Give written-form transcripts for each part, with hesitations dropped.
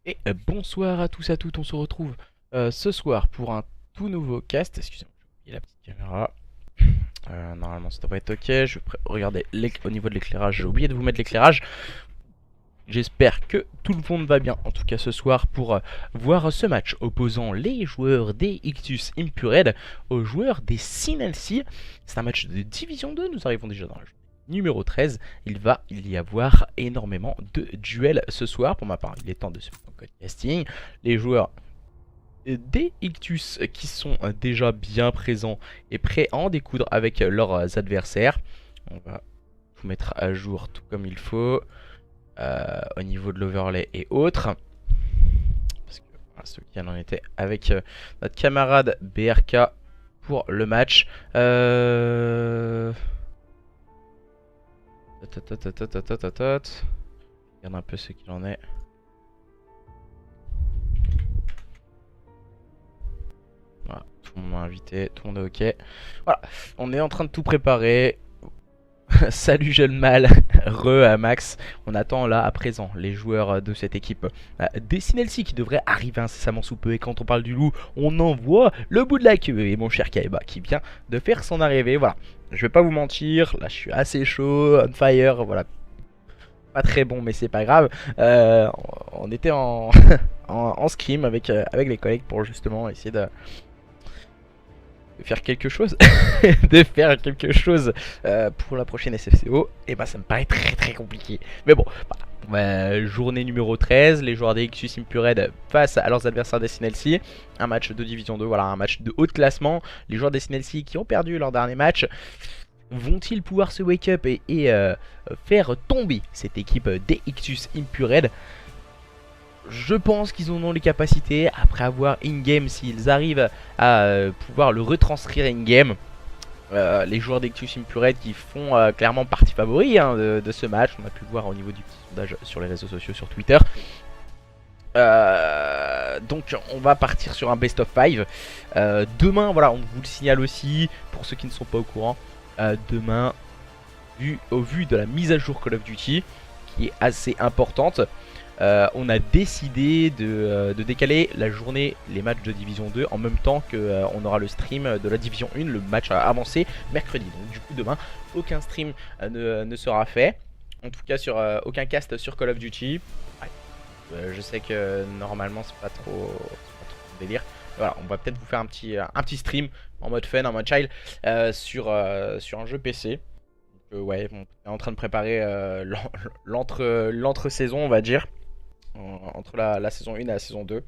Et bonsoir à tous et à toutes, on se retrouve ce soir pour un tout nouveau cast. Excusez-moi, j'ai oublié la petite caméra. Normalement ça devrait être ok. Je vais regarder au niveau de l'éclairage, j'ai oublié de vous mettre l'éclairage. J'espère que tout le monde va bien, en tout cas ce soir, pour voir ce match opposant les joueurs des Ictus Impured aux joueurs des Sinelsi. C'est un match de Division 2, nous arrivons déjà dans le jeu numéro 13. Il va y avoir énormément de duels ce soir. Pour ma part, il est temps de se mettre en code casting. Les joueurs des Ictus qui sont déjà bien présents et prêts à en découdre avec leurs adversaires. On va tout mettre à jour tout comme il faut. Au niveau de l'overlay et autres, parce que voilà, ce qui en était avec notre camarade BRK pour le match. Regarde un peu ce qu'il en est. Voilà, tout le monde m'a invité, tout le monde est ok. Voilà, on est en train de tout préparer. Salut jeune mâle, à Max. On attend là à présent les joueurs de cette équipe des Sinelsi qui devraient arriver incessamment sous peu. Et quand on parle du loup, on envoie le bout de la queue. Et mon cher Kaiba qui vient de faire son arrivée. Voilà, je vais pas vous mentir, là je suis assez chaud, on fire, voilà. Pas très bon mais c'est pas grave. On était en, en scrim avec les collègues pour justement essayer de faire quelque chose pour la prochaine SFCO. Et bah ça me paraît très compliqué, mais bon, journée numéro 13, les joueurs des Ictus Impured face à leurs adversaires des Sinelsi, un match de division 2, voilà, un match de haut de classement. Les joueurs des Sinelsi qui ont perdu leur dernier match, vont-ils pouvoir se wake up et faire tomber cette équipe des Ictus Impured? Je pense qu'ils en ont les capacités, après avoir in-game, s'ils arrivent à pouvoir le retranscrire in-game. Les joueurs d'Ictus Impured qui font clairement partie favori de ce match. On a pu le voir au niveau du petit sondage sur les réseaux sociaux, sur Twitter. Donc on va partir sur un best of 5. Demain, voilà, on vous le signale aussi, pour ceux qui ne sont pas au courant. Demain, au vu de la mise à jour Call of Duty, qui est assez importante, on a décidé de décaler la journée, les matchs de Division 2 en même temps que on aura le stream de la Division 1, le match avancé mercredi. Donc du coup demain, aucun stream ne sera fait, en tout cas sur aucun cast sur Call of Duty. Ouais. Je sais que normalement c'est pas trop délire. Voilà, on va peut-être vous faire un petit stream en mode fun, en mode child, sur un jeu PC. Donc, ouais, on est en train de préparer l'entre-saison, on va dire. Entre la saison 1 et la saison 2.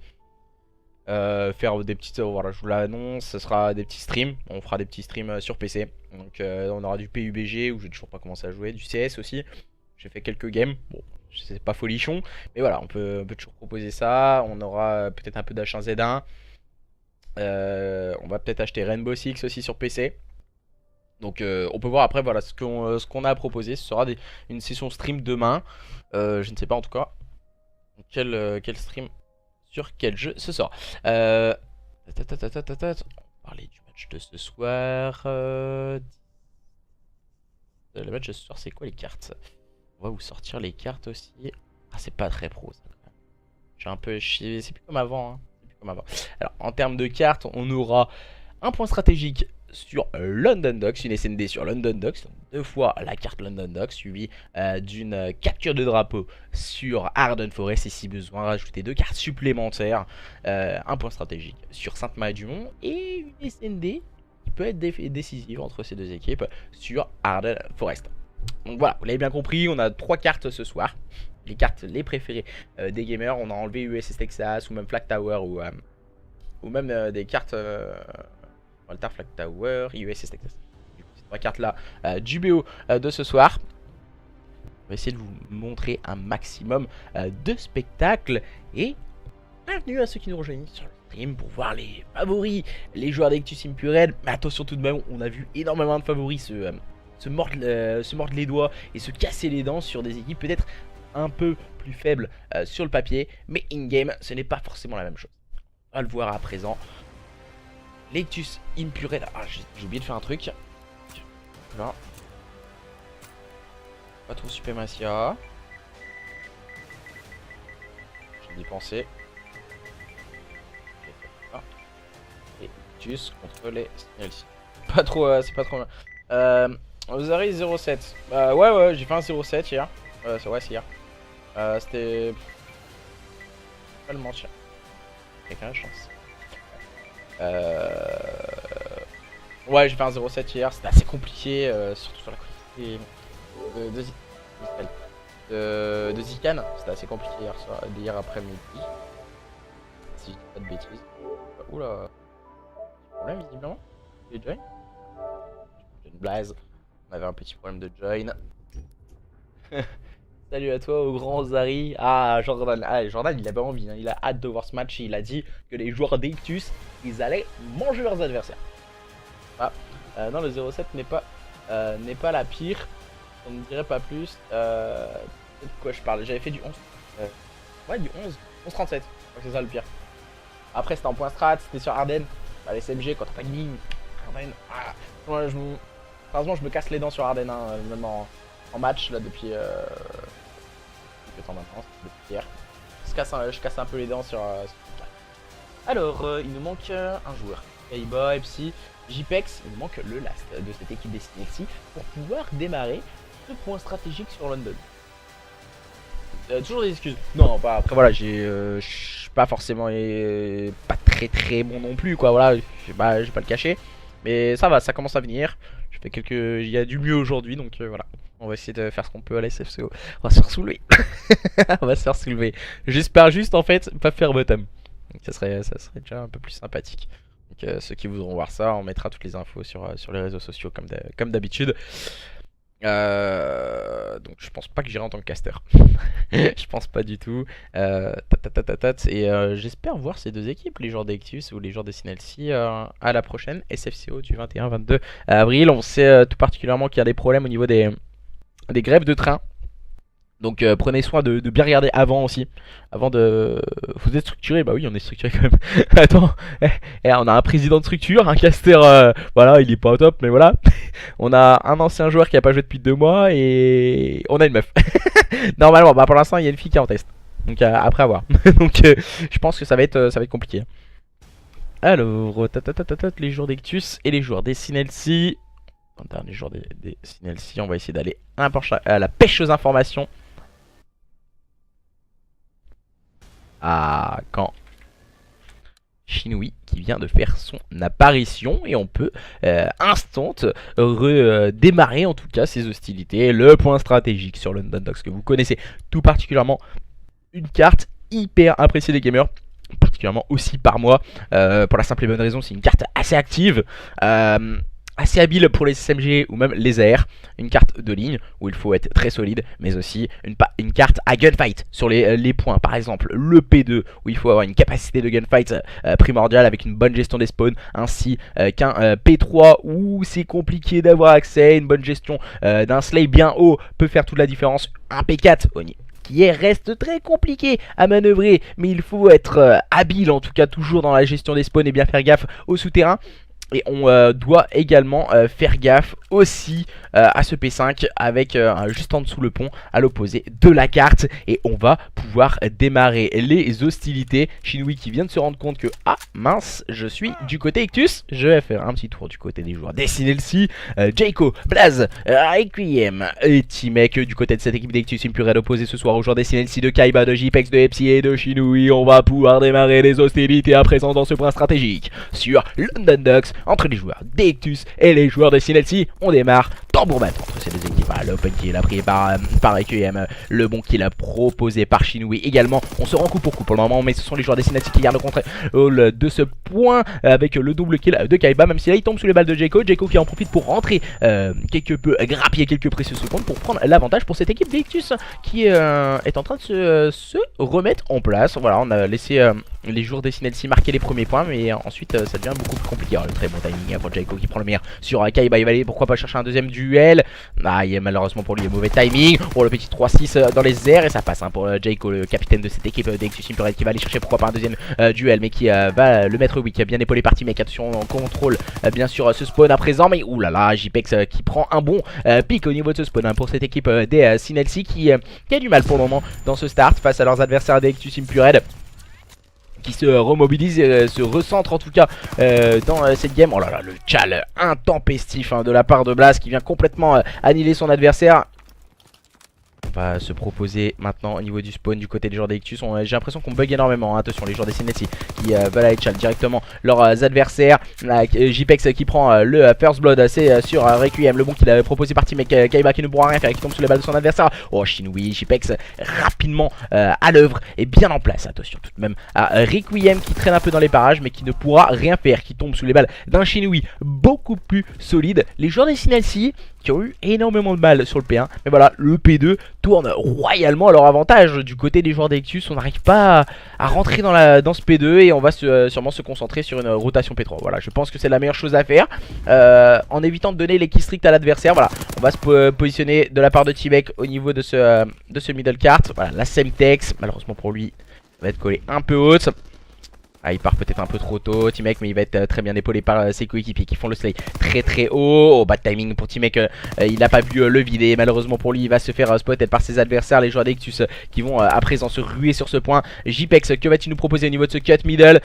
Faire des petites, voilà, je vous l'annonce, ce sera des petits streams. On fera des petits streams sur PC. Donc on aura du PUBG où j'ai toujours pas commencé à jouer, du CS aussi. J'ai fait quelques games. Bon, c'est pas folichon, mais voilà, on peut toujours proposer ça. On aura peut-être un peu d'H1Z1. On va peut-être acheter Rainbow Six aussi sur PC. Donc on peut voir après, voilà, ce qu'on a à proposer. Ce sera une session stream demain. Je ne sais pas en tout cas quel stream sur quel jeu ce soir. On va parler du match de ce soir. Le match de ce soir, c'est quoi les cartes? On va vous sortir les cartes aussi. Ah, c'est pas très pro ça quand même. J'ai un peu chié, c'est plus comme avant, hein. C'est plus comme avant. Alors en termes de cartes, on aura un point stratégique sur London Docks, une SND sur London Docks, donc 2 fois la carte London Docks, suivie d'une capture de drapeau sur Arden Forest, et si besoin rajouter 2 cartes supplémentaires, un point stratégique sur Sainte-Marie-du-Mont et une SND qui peut être décisive entre ces deux équipes sur Arden Forest. Donc voilà, vous l'avez bien compris, on a 3 cartes ce soir, les cartes les préférées des gamers. On a enlevé USS Texas ou même Flag Tower ou même des cartes Walter Flag Tower, USS Texas. Du coup, ces 3 cartes là du BO de ce soir. On va essayer de vous montrer un maximum de spectacles. Et bienvenue à ceux qui nous rejoignent sur le stream pour voir les favoris, les joueurs d'Ictus Impured. Mais attention tout de même, on a vu énormément de favoris se mordre les doigts et se casser les dents sur des équipes peut-être un peu plus faibles sur le papier. Mais in-game, ce n'est pas forcément la même chose. On va le voir à présent. Lectus Impuré. Ah, j'ai oublié de faire un truc. Là. Pas trop suprématia. J'ai dépensé. Et Lectus contre les Snells. Pas trop, c'est pas trop mal. Ozari 0,7. Ouais, j'ai fait un 0,7 hier. Ouais, c'est hier. C'était. Pas le mentir. Quelqu'un a la chance. Ouais, j'ai fait un 0,7 hier. C'était assez compliqué, surtout sur la quantité de Zikan. C'était assez compliqué hier après-midi. Si je dis pas de bêtises. Oula. Problème visiblement. Les join. J'ai une blaze. On avait un petit problème de join. Salut à toi au grand Zari. Ah Jordan, Jordan il avait envie, hein. Il a hâte de voir ce match et il a dit que les joueurs d'Ictus ils allaient manger leurs adversaires. Ah, non le 0,7 n'est pas la pire. On ne dirait pas plus. De quoi je parle? J'avais fait du 11. Ouais du 11. 11,37. C'est ça le pire. Après c'était en point strat, c'était sur Arden. Bah, les SMG contre Pagling. Arden. Ah. Ouais, franchement je me casse les dents sur Arden, hein, même en match là depuis temps maintenant, depuis hier. Je casse un peu les dents sur alors il nous manque un joueur. Kaiba, Epsi, JPEX, il nous manque le last de cette équipe des Snells pour pouvoir démarrer ce point stratégique sur London. Toujours des excuses. Non, pas après voilà, je suis pas forcément pas très bon non plus quoi, voilà, je vais pas le cacher. Mais ça va, ça commence à venir. Je fais il y a du mieux aujourd'hui donc voilà. On va essayer de faire ce qu'on peut à la SFCO. On va se faire soulever. On va se faire soulever. J'espère juste en fait pas faire bottom. Donc ça serait déjà un peu plus sympathique. Donc ceux qui voudront voir ça, on mettra toutes les infos sur les réseaux sociaux comme d'habitude. Donc je pense pas que j'irai en tant que caster. Je pense pas du tout. Et j'espère voir ces deux équipes, les joueurs d'Ectus ou les joueurs de Snells à la prochaine SFCO du 21-22 avril. On sait tout particulièrement qu'il y a des problèmes au niveau des grèves de train. Donc prenez soin de bien regarder avant aussi. Avant de... Vous êtes structuré? Bah oui on est structuré quand même. Attends, on a un président de structure, un caster, voilà il est pas au top mais voilà. On a un ancien joueur qui a pas joué depuis 2 mois et on a une meuf. Normalement, bah pour l'instant il y a une fille qui est en test. Donc après à voir. Donc je pense que ça va être compliqué. Alors, les joueurs d'Ectus et les joueurs des Snells. Les joueurs des Snells, on va essayer d'aller à la pêche aux informations. Ah, quand Shinui qui vient de faire son apparition et on peut instant redémarrer en tout cas ces hostilités. Le point stratégique sur London Docks que vous connaissez tout particulièrement, une carte hyper appréciée des gamers, particulièrement aussi par moi, pour la simple et bonne raison c'est une carte assez active, assez habile pour les SMG ou même les AR, une carte de ligne où il faut être très solide, mais aussi une carte à gunfight sur les points, par exemple le P2 où il faut avoir une capacité de gunfight primordiale avec une bonne gestion des spawns, ainsi qu'un P3 où c'est compliqué d'avoir accès, une bonne gestion d'un slay bien haut peut faire toute la différence, un P4 qui reste très compliqué à manœuvrer, mais il faut être habile en tout cas toujours dans la gestion des spawns et bien faire gaffe au souterrain. Et on doit également faire gaffe aussi à ce P5 avec juste en dessous le pont à l'opposé de la carte. Et on va pouvoir démarrer les hostilités. Shinui qui vient de se rendre compte que ah mince je suis du côté Ictus. Je vais faire un petit tour du côté des joueurs des Snells. Jaco, Blaze, Requiem et Timek du côté de cette équipe d'Ictus Impuré d'opposer ce soir aux joueurs des Snells de Kaiba, de JPEX, de Epsi et de Shinui. On va pouvoir démarrer les hostilités à présent dans ce point stratégique sur London Docks. Entre les joueurs d'Ictus et les joueurs de Snells, on démarre tambour battant entre ces deux équipes. Voilà, l'open kill a pris par Requiem, le bon kill proposé par Shinui également. On se rend coup pour coup pour le moment, mais ce sont les joueurs des Snells qui gardent le contrôle de ce point avec le double kill de Kaiba, même si là il tombe sous les balles de Jaco. Jaco qui en profite pour rentrer quelque peu, grappiller quelques précieuses secondes pour prendre l'avantage pour cette équipe d'Ictus qui est en train de se remettre en place. Voilà, on a laissé les joueurs des Sinelsi marquaient les premiers points, mais ensuite ça devient beaucoup plus compliqué. Alors, le très bon timing pour Jaiko qui prend le meilleur sur Kaiba. Il va aller, pourquoi pas chercher un deuxième duel. Ah, malheureusement pour lui, il y a mauvais timing. Oh, le petit 3-6 dans les airs et ça passe pour Jaiko, le capitaine de cette équipe d'Exus Imperial, qui va aller chercher pourquoi pas un deuxième duel, mais qui va le mettre qui a bien épaulé par Teamek. Attention, on contrôle bien sûr ce spawn à présent, mais oulala, JPEX qui prend un bon pic au niveau de ce spawn pour cette équipe des Sinelsi qui a du mal pour le moment dans ce start face à leurs adversaires d'Exus Imperial, qui se remobilise et se recentre en tout cas dans cette game. Oh là là, le chal intempestif de la part de Blast qui vient complètement annihiler son adversaire. On va se proposer maintenant au niveau du spawn du côté des joueurs d'Ictus. J'ai l'impression qu'on bug énormément, attention, les joueurs des Sinelsi qui veulent aller chal directement leurs adversaires. JPEX qui prend le first blood, c'est sur Requiem, le bon qu'il avait proposé par Teamek. Kaiba qui ne pourra rien faire, qui tombe sous les balles de son adversaire. Oh, Shinui, JPEX rapidement à l'œuvre et bien en place. Attention tout de même à Requiem qui traîne un peu dans les parages mais qui ne pourra rien faire, qui tombe sous les balles d'un Shinui beaucoup plus solide. Les joueurs des Sinelsi qui ont eu énormément de mal sur le P1, mais voilà, le P2 tourne royalement à leur avantage. Du côté des joueurs d'Exus, on n'arrive pas à rentrer dans ce P2 et on va sûrement se concentrer sur une rotation P3. Voilà, je pense que c'est la meilleure chose à faire en évitant de donner les kills stricts à l'adversaire. Voilà, on va se positionner de la part de Teamek au niveau de ce middle cart. Voilà, la Semtex, malheureusement pour lui, va être collé un peu haute. Ah, il part peut-être un peu trop tôt, Teamek, mais il va être très bien épaulé par ses coéquipiers qui font le slay très très haut. Oh, bad timing pour Teamek, il n'a pas pu le vider. Malheureusement pour lui, il va se faire spotted par ses adversaires, les joueurs d'Exus qui vont à présent se ruer sur ce point. JPEX, que vas-tu nous proposer au niveau de ce cut middle?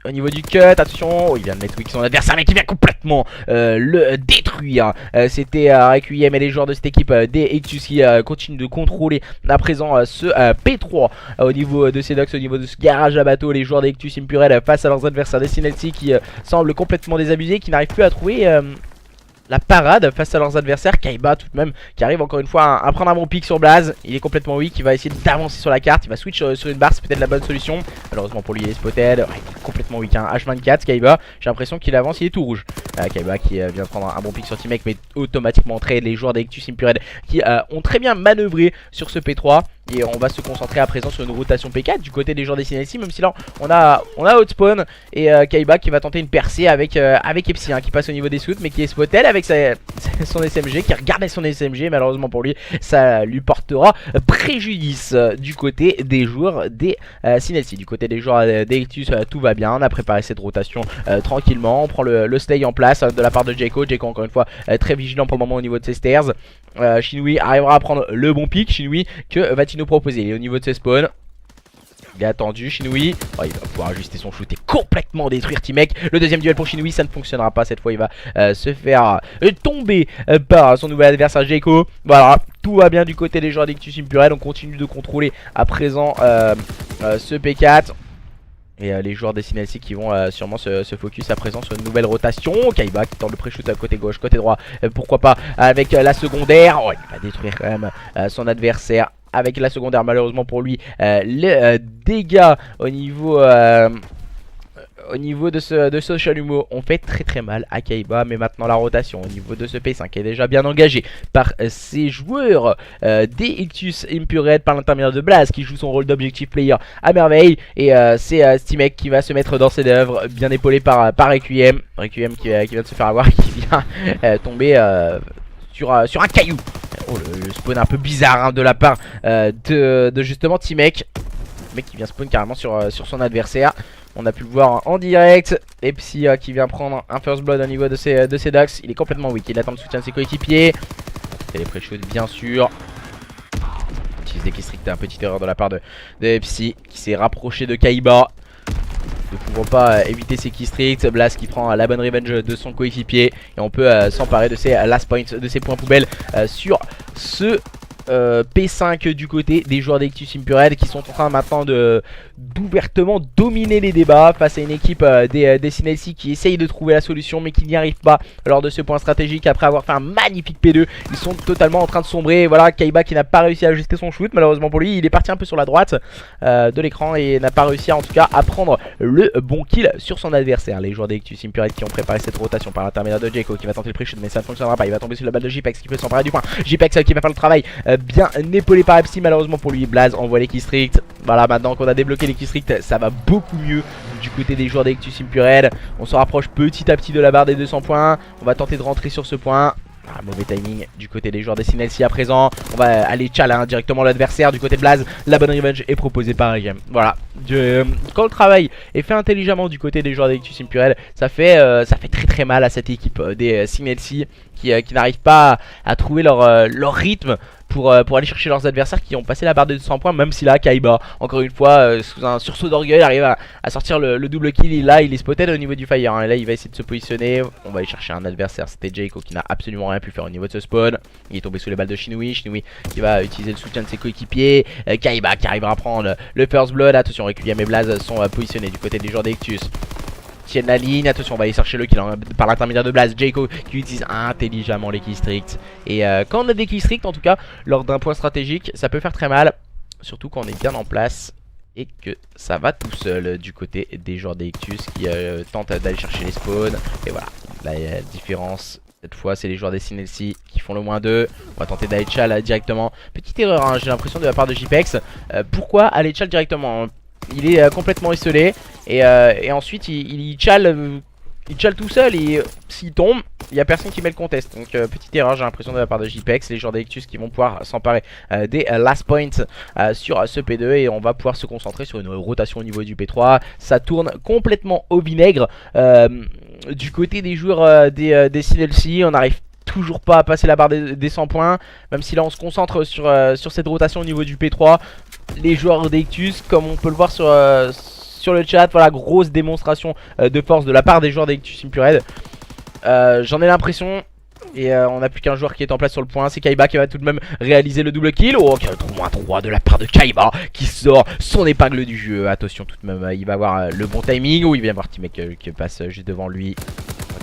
Au niveau du cut, attention, oh, il vient de mettre son adversaire mais qui vient complètement le détruire. C'était Requiem et les joueurs de cette équipe des Exus qui continuent de contrôler à présent ce P3 au niveau de ces docks, au niveau de ce garage à bateau. Les joueurs des Exus Imperial face à leurs adversaires des Sinelsi qui semblent complètement désabusés, qui n'arrivent plus à trouver la parade face à leurs adversaires. Kaiba tout de même qui arrive encore une fois à prendre un bon pic sur Blaze. Il est complètement weak, il va essayer d'avancer sur la carte, il va switch sur une barre, c'est peut-être la bonne solution. Malheureusement pour lui il est spotted, ouais, il est complètement weak, H24 Kaiba, j'ai l'impression qu'il avance, il est tout rouge. Kaiba qui vient prendre un bon pic sur Teamek, mais automatiquement trade les joueurs d'Exus Imperial qui ont très bien manœuvré sur ce P3. Et on va se concentrer à présent sur une rotation P4 du côté des joueurs des Sinelsi, même si là on a outspawn et Kaiba qui va tenter une percée avec Epsi qui passe au niveau des scouts, mais qui est spotted avec son SMG, qui regardait son SMG. Malheureusement pour lui, ça lui portera préjudice du côté des joueurs des Sinelsi. Du côté des joueurs des Ictus, tout va bien, on a préparé cette rotation tranquillement, on prend le stay en place de la part de Jaiko. Jaiko encore une fois très vigilant pour le moment au niveau de ses stairs. Shinui arrivera à prendre le bon pic. Shinui, que va-t-il nous proposer? Il est au niveau de ses spawns. Il est attendu, Shinui. Oh, il va pouvoir ajuster son shoot et complètement détruire Teamek. Le deuxième duel pour Shinui, ça ne fonctionnera pas. Cette fois, il va se faire tomber par son nouvel adversaire Jaiko. Voilà, tout va bien du côté des joueurs d'Exus Imperial. On continue de contrôler à présent ce P4. Et les joueurs des Sinelsi qui vont sûrement se focus à présent sur une nouvelle rotation. Kaiba qui tente le pré-shoot à côté gauche, côté droit, pourquoi pas avec la secondaire. Oh, il va détruire quand même son adversaire avec la secondaire. Malheureusement pour lui, les dégâts au niveau de ce chalumeau on fait très mal à Kaiba. Mais maintenant la rotation au niveau de ce P5 est déjà bien engagée par ces joueurs des Ictus Imperial par l'intermédiaire de Blaze qui joue son rôle d'objectif player à merveille. Et c'est Teamek qui va se mettre dans ses œuvres, bien épaulé par Requiem. Requiem qui vient de se faire avoir, qui vient tomber sur un caillou. Oh, le spawn un peu bizarre de la part de justement Teamek, mais qui vient spawn carrément sur son adversaire. On a pu le voir en direct. Epsi qui vient prendre un first blood au niveau de ses docks. Il est complètement weak, il attend le soutien de ses coéquipiers. C'est les pré-shoots bien sûr. Utilise des kills stricts, un petite erreur de la part de Epsi qui s'est rapproché de Kaiba, ne pouvant pas éviter ses kills stricts. Blast qui prend la bonne revenge de son coéquipier. Et on peut s'emparer de ses last points, de ses points poubelles sur ce P5 du côté des joueurs d'Exus Imperial qui sont en train maintenant d'ouvertement dominer les débats face à une équipe des Sinelsi qui essaye de trouver la solution mais qui n'y arrive pas lors de ce point stratégique. Après avoir fait un magnifique P2, ils sont totalement en train de sombrer. Voilà, Kaiba qui n'a pas réussi à ajuster son shoot, malheureusement pour lui. Il est parti un peu sur la droite de l'écran et n'a pas réussi en tout cas à prendre le bon kill sur son adversaire. Les joueurs d'Exus Imperial qui ont préparé cette rotation par l'intermédiaire de Jaiko qui va tenter le pré-shoot mais ça ne fonctionnera pas. Il va tomber sur la balle de JPEX qui peut s'emparer du point. JPEX qui va faire le travail bien épaulé par FC. Malheureusement pour lui, Blaze envoie les keystricts. Voilà, maintenant qu'on a débloqué les keystricts, ça va beaucoup mieux du côté des joueurs d'Ectus Impurel. On se rapproche petit à petit de la barre des 200 points. On va tenter de rentrer sur ce point. Ah, mauvais timing du côté des joueurs des Sinelsi à présent. On va aller challenge directement l'adversaire du côté de Blaze. La bonne revenge est proposée par Game. Voilà. Quand le travail est fait intelligemment du côté des joueurs d'Ectus Impurel, ça fait très mal à cette équipe des Sinelsi qui n'arrivent pas à trouver leur rythme pour aller chercher leurs adversaires qui ont passé la barre de 200 points. Même si là, Kaiba, encore une fois, sous un sursaut d'orgueil, arrive à sortir le double kill. Là, il est spotted au niveau du fire. Hein. Là, il va essayer de se positionner. On va aller chercher un adversaire. C'était Jayco qui n'a absolument rien pu faire au niveau de ce spawn. Il est tombé sous les balles de Shinui. Shinui qui va utiliser le soutien de ses coéquipiers. Kaiba qui arrivera à prendre le first blood. Attention, Requiem et Blaze sont positionnés du côté des joueurs d'Ectus. Tiennent la ligne, attention on va aller chercher le kill par l'intermédiaire de Blaze. Jayco qui utilise intelligemment les keystricts. Et quand on a des keystricts en tout cas lors d'un point stratégique, ça peut faire très mal. Surtout quand on est bien en place et que ça va tout seul du côté des joueurs d'Ectus qui tentent d'aller chercher les spawns. Et voilà, la différence cette fois c'est les joueurs des Sinelsi qui font le -2. On va tenter d'aller chal directement. Petite erreur hein, j'ai l'impression de la part de JPEX. Pourquoi aller chal directement? Il est complètement isolé et ensuite il chale tout seul et s'il tombe, il n'y a personne qui met le contest. Donc petite erreur j'ai l'impression de la part de JPEX. Les joueurs d'Ectus qui vont pouvoir s'emparer des last points sur ce P2 et on va pouvoir se concentrer sur une rotation au niveau du P3. Ça tourne complètement au vinaigre du côté des joueurs des Sinelsi. On n'arrive toujours pas à passer la barre des 100 points. Même si là on se concentre sur cette rotation au niveau du P3. Les joueurs d'Ectus, comme on peut le voir sur le chat, voilà, grosse démonstration de force de la part des joueurs d'Ectus Impurel. J'en ai l'impression. Et on n'a plus qu'un joueur qui est en place sur le point. C'est Kaiba qui va tout de même réaliser le double kill. Oh, quel -3 de la part de Kaiba qui sort son épingle du jeu. Attention tout de même, il va avoir le bon timing. Oh, il vient voir T-Mec qui passe juste devant lui.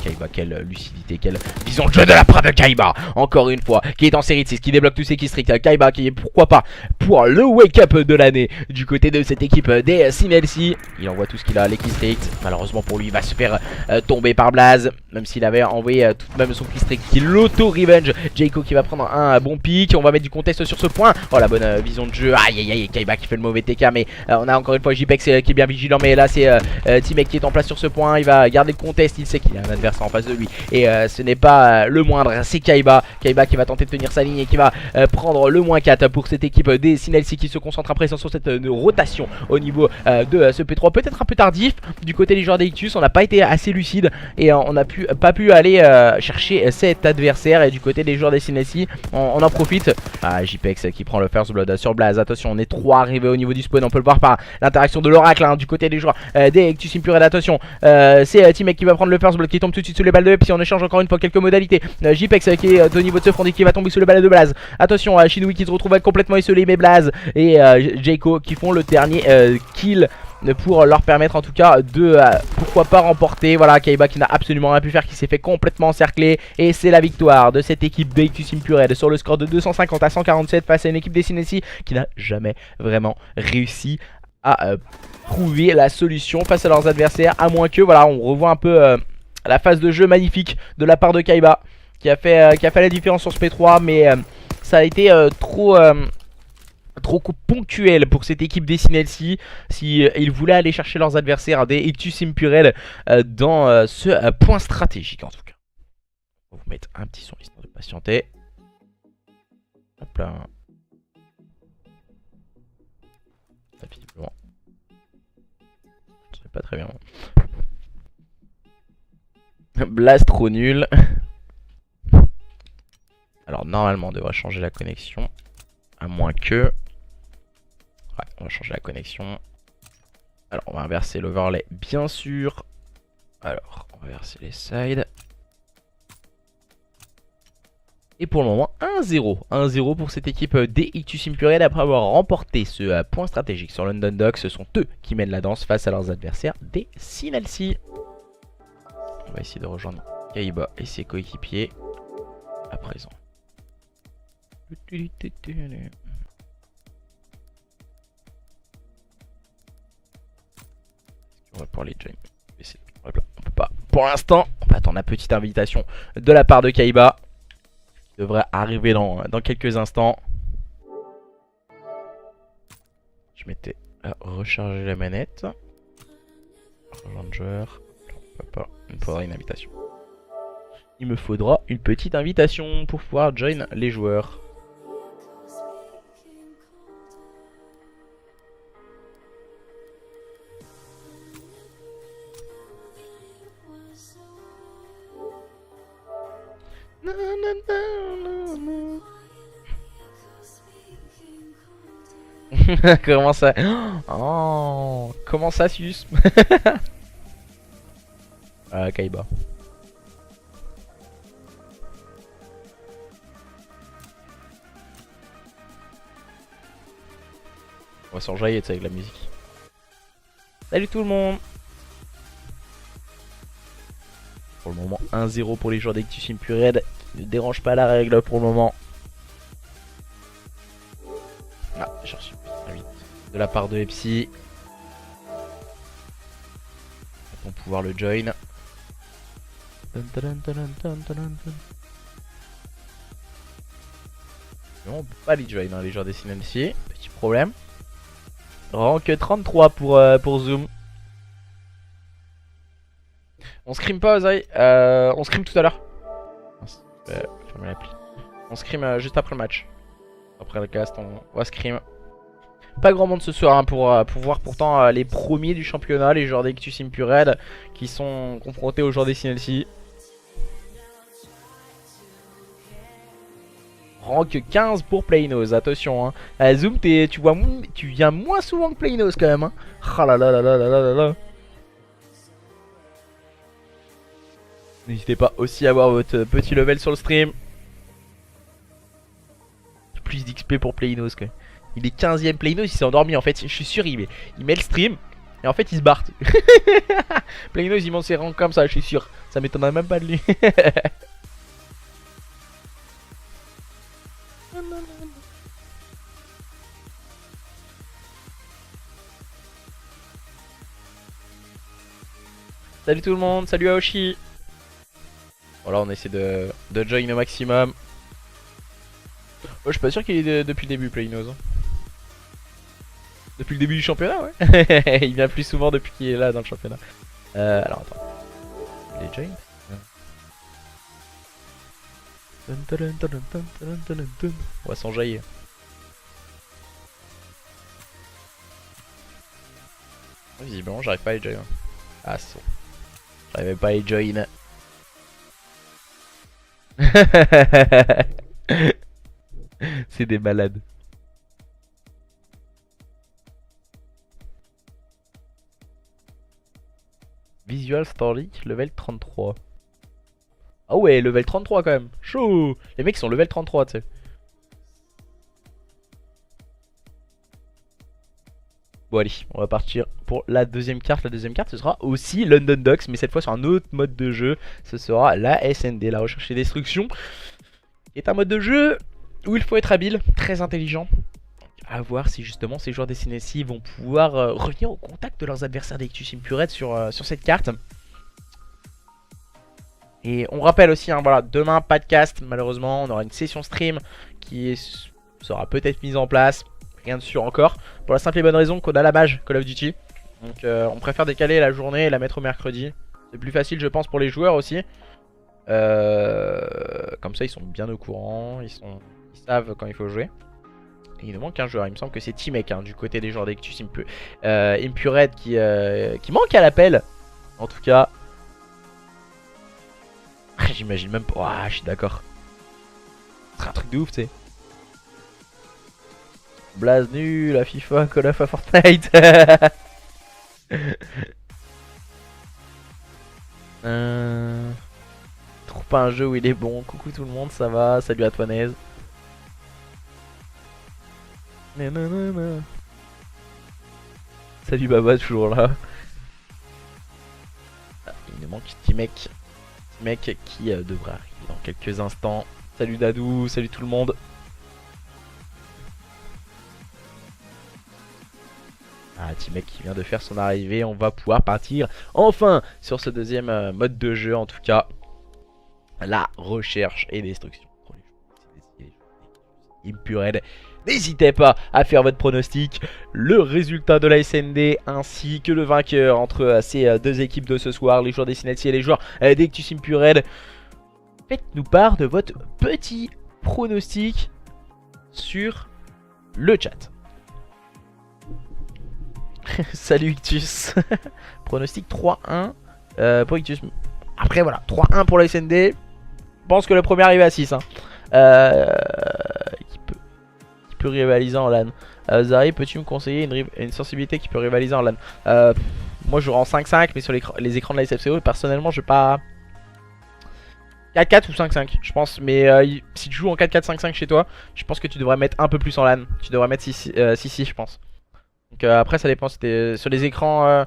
Kaiba, quelle lucidité, quelle vision de jeu de la part de Kaiba. Encore une fois, qui est en série de 6, qui débloque tous ses keystricts. Kaiba qui est pourquoi pas pour le wake-up de l'année du côté de cette équipe des Sinelsi. Il envoie tout ce qu'il a, les keystricts. Malheureusement pour lui, il va se faire tomber par Blaze. Même s'il avait envoyé tout de même son keystrict qui l'auto-revenge. Jayco qui va prendre un bon pick. On va mettre du contest sur ce point. Oh la bonne vision de jeu. Aïe aïe aïe, Kaiba qui fait le mauvais TK. Mais on a encore une fois JPEX qui est bien vigilant. Mais là c'est T-Mec qui est en place sur ce point. Il va garder le contest. Il sait qu'il a un adversaire en face de lui et ce n'est pas le moindre, c'est Kaiba qui va tenter de tenir sa ligne et qui va prendre le -4 pour cette équipe des Sinelsi qui se concentre à présent sur cette rotation au niveau de ce P3, peut-être un peu tardif du côté des joueurs d'Ectus. On n'a pas été assez lucide et on n'a pas pu aller chercher cet adversaire et du côté des joueurs des Sinelsi on en profite. JPEX qui prend le first blood sur Blaze. Attention, on est 3 arrivés au niveau du spawn, on peut le voir par l'interaction de l'oracle hein, du côté des joueurs des Ectus Impurel. Attention, c'est T-Mec qui va prendre le first blood qui tombe tout de suite sous les balles de Epsi. On échange encore une fois quelques modalités. JPEX qui est au niveau de ce front qui va tomber sous le balles de Blaze. Attention, Shinui qui se retrouve complètement isolé, mais Blaze et Jayco qui font le dernier kill pour leur permettre en tout cas de pourquoi pas remporter. Voilà, Kaiba qui n'a absolument rien pu faire, qui s'est fait complètement encercler et c'est la victoire de cette équipe d'Ectus Impurel sur le score de 250 à 147 face à une équipe des Sinelsi qui n'a jamais vraiment réussi à trouver la solution face à leurs adversaires, à moins que voilà, on revoit un peu la phase de jeu magnifique de la part de Kaiba qui a fait la différence sur ce P3, mais ça a été trop ponctuel pour cette équipe des Sinelsi si ils voulaient aller chercher leurs adversaires des Ectus Impurel dans ce point stratégique en tout cas. On va vous mettre un petit son histoire de patienter. Hop là. Visiblement, c'est pas très bien. Blast trop nul. Alors normalement on devrait changer la connexion. À moins que... Ouais, on va changer la connexion. Alors on va inverser l'overlay bien sûr. Alors on va inverser les sides. Et pour le moment 1-0. 1-0 pour cette équipe des Ectus Impurel après avoir remporté ce point stratégique sur London Docks. Ce sont eux qui mènent la danse face à leurs adversaires des Sinelsi. On va essayer de rejoindre Kaiba et ses coéquipiers à présent. On va pour les joins. On peut pas. Pour l'instant, on va attendre la petite invitation de la part de Kaiba. Qui devrait arriver dans quelques instants. Je m'étais à recharger la manette. Rejoindre joueur. Il me faudra une invitation. Il me faudra une petite invitation pour pouvoir join les joueurs. Comment ça? Oh, comment ça, Sus? Kaiba. On va s'enjailler avec la musique. Salut tout le monde! Pour le moment, 1-0 pour les joueurs d'Ectus Impured. Qui ne dérange pas la règle pour le moment. Ah, j'ai reçu un 8 de la part de Epsi. On va pouvoir le join. Non, on peut pas les join, hein, les joueurs des CNMC. Petit problème. Rank 33 pour Zoom. On scrim pas, Ozai. On scrim tout à l'heure. On scrim juste après le match. Après le cast, on va scrim. Pas grand monde ce soir hein, pour voir pourtant les premiers du championnat, les joueurs d'Ectus Impured qui sont confrontés aux joueurs des CNLC. Rank 15 pour Playnos, attention hein. Zoom, tu viens moins souvent que Playnos quand même hein. Ah là là là là là là là. N'hésitez pas aussi à avoir votre petit level sur le stream. Plus d'XP pour Playnos quoi. Il est 15ème Playnos, il s'est endormi en fait. Je suis sûr, il met le stream et en fait il se barre. Playnos il monte ses rangs comme ça, je suis sûr. Ça m'étonnerait même pas de lui. Salut tout le monde, salut Aoshi. Voilà, on essaie de join au maximum. Oh, je suis pas sûr qu'il est depuis le début Playnos. Depuis le début du championnat, ouais. Il vient plus souvent depuis qu'il est là dans le championnat. Alors attends. Il est join. On va s'enjailler. Visiblement, j'arrive pas à les join. Ah, c'est bon. J'arrivais pas à les join. C'est des malades. Visual Starlink, level 33. Ah ouais, level 33 quand même. Chaud. Les mecs sont level 33, tu sais. Bon allez, on va partir pour la deuxième carte. La deuxième carte, ce sera aussi London Docks, mais cette fois sur un autre mode de jeu. Ce sera la SND, la recherche et destruction. Qui est un mode de jeu où il faut être habile, très intelligent. À voir si justement ces joueurs des CNSI vont pouvoir revenir au contact de leurs adversaires d'Ectus Impured sur cette carte. Et on rappelle aussi, hein, voilà, demain pas de cast, malheureusement, on aura une session stream qui sera peut-être mise en place. Rien de sûr encore. Pour la simple et bonne raison qu'on a la mage Call of Duty. Donc on préfère décaler la journée et la mettre au mercredi. C'est plus facile je pense pour les joueurs aussi. Comme ça ils sont bien au courant. Ils savent quand il faut jouer. Et il nous manque un joueur. Il me semble que c'est T-Mec hein, du côté des joueurs d'Ectus Impured qui manque à l'appel. En tout cas. J'imagine même pas. Ouah, je suis d'accord. Ce serait un truc de ouf tu sais. Blaze nul, la FIFA, Call of à Fortnite. Trouve pas un jeu où il est bon. Coucou tout le monde, ça va? Salut à toi Nez. Salut Baba, toujours là. Ah, il nous manque T-Mec. T-Mec qui devra arriver dans quelques instants. Salut Dadou, salut tout le monde. Ah, T-Mec qui vient de faire son arrivée, on va pouvoir partir enfin sur ce deuxième mode de jeu en tout cas. La recherche et destruction. Impured N'hésitez pas à faire votre pronostic, le résultat de la SND ainsi que le vainqueur entre ces deux équipes de ce soir, les joueurs des Sinelsi et les joueurs d'Ectus Impured. Faites-nous part de votre petit pronostic sur le chat. Salut Ictus. Pronostic 3-1 pour Ictus. Après voilà, 3-1 pour la SND. Je pense que le premier arrive à 6. Hein. Qui peut rivaliser en LAN. Zari, peux-tu me conseiller une sensibilité qui peut rivaliser en LAN? Moi je joue en 5-5, mais sur les écrans de la SFCO, personnellement je vais pas... 4-4 ou 5-5 je pense, mais si tu joues en 4-4-5-5 chez toi, je pense que tu devrais mettre un peu plus en LAN. Tu devrais mettre 6-6 je pense. Donc après ça dépend, c'était sur les écrans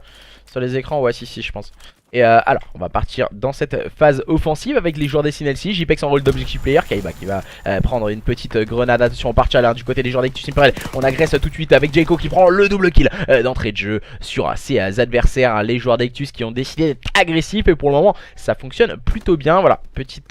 ouais 6-6 je pense. Et alors on va partir dans cette phase offensive avec les joueurs des Sinelsi. JPEX en rôle d'objective player, Kaiba qui va prendre une petite grenade. Attention on part chaleur du côté des joueurs d'Ectus Impured. On agresse tout de suite avec Jaco qui prend le double kill d'entrée de jeu sur ses adversaires. Les joueurs d'Ectus qui ont décidé d'être agressifs et pour le moment ça fonctionne plutôt bien. Voilà, petit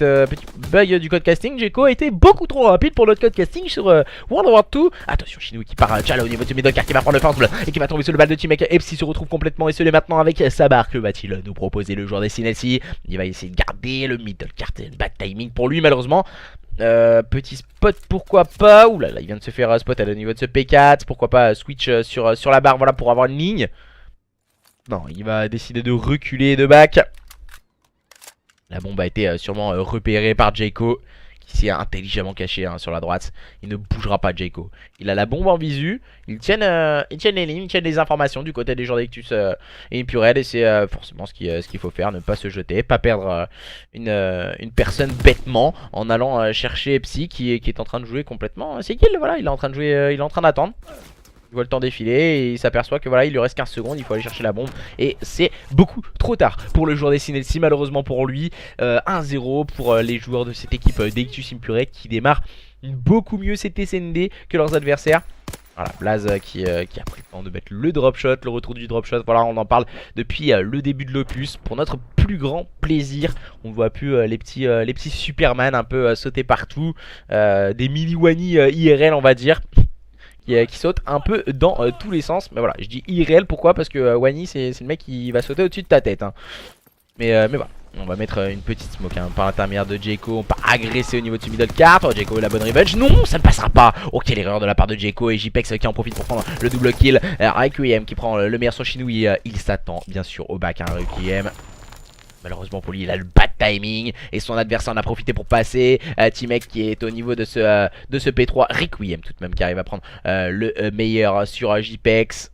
bug du code casting. Jaco a été beaucoup trop rapide pour notre code casting sur World War 2. Attention Shinou qui part chaleur au niveau de middle car qui va prendre le first blood et qui va tomber sur le balle de teammate. Epsi se retrouve complètement esselé maintenant avec sa barre. Que va-t-il nous proposer le joueur des Sinelsi? Il va essayer de garder le middle car bad timing pour lui malheureusement. Petit spot pourquoi pas. Ouh là là il vient de se faire spot au niveau de ce P4. Pourquoi pas switch sur la barre, voilà, pour avoir une ligne. Non, il va décider de reculer de back. La bombe a été sûrement repérée par Jaco qui s'est intelligemment caché sur la droite. Il ne bougera pas Jaco. Il a la bombe en visu. Ils tiennent les lignes, ils tiennent les informations du côté des joueurs d'Ectus et Impured. Et c'est forcément ce qu'il faut faire. Ne pas se jeter, pas perdre une personne bêtement en allant chercher Epsi qui est en train de jouer complètement. C'est kill, voilà, il est en train de jouer, il est en train d'attendre. Il voit le temps défiler et il s'aperçoit que voilà, il lui reste 15 secondes, il faut aller chercher la bombe. Et c'est beaucoup trop tard pour le joueur des Sinelsi, malheureusement pour lui. 1-0 pour les joueurs de cette équipe d'Ectus Impured qui démarre beaucoup mieux cette SND que leurs adversaires. Voilà, Blaze qui a pris le temps de mettre le drop shot, le retour du drop shot. Voilà, on en parle depuis le début de l'opus. Pour notre plus grand plaisir, on ne voit plus les petits Superman un peu sauter partout. Des mini Wani IRL on va dire. Qui saute un peu dans tous les sens. Mais voilà, je dis irréel, pourquoi? Parce que Wani c'est le mec qui va sauter au-dessus de ta tête hein. Mais voilà, on va mettre une petite smoke par l'intermédiaire de Jaco. On part agresser au niveau de ce middle cart. Oh, Jaco la bonne revenge. Non, ça ne passera pas. Oh, quelle erreur de la part de Jaco. Et JPEX qui en profite pour prendre le double kill. Requiem qui prend le meilleur sur Shinou. Il s'attend bien sûr au back Requiem. Malheureusement pour lui, il a le bad timing et son adversaire en a profité pour passer. T-Mec qui est au niveau de ce P3. Requiem tout de même qui arrive à prendre le meilleur sur JPEX.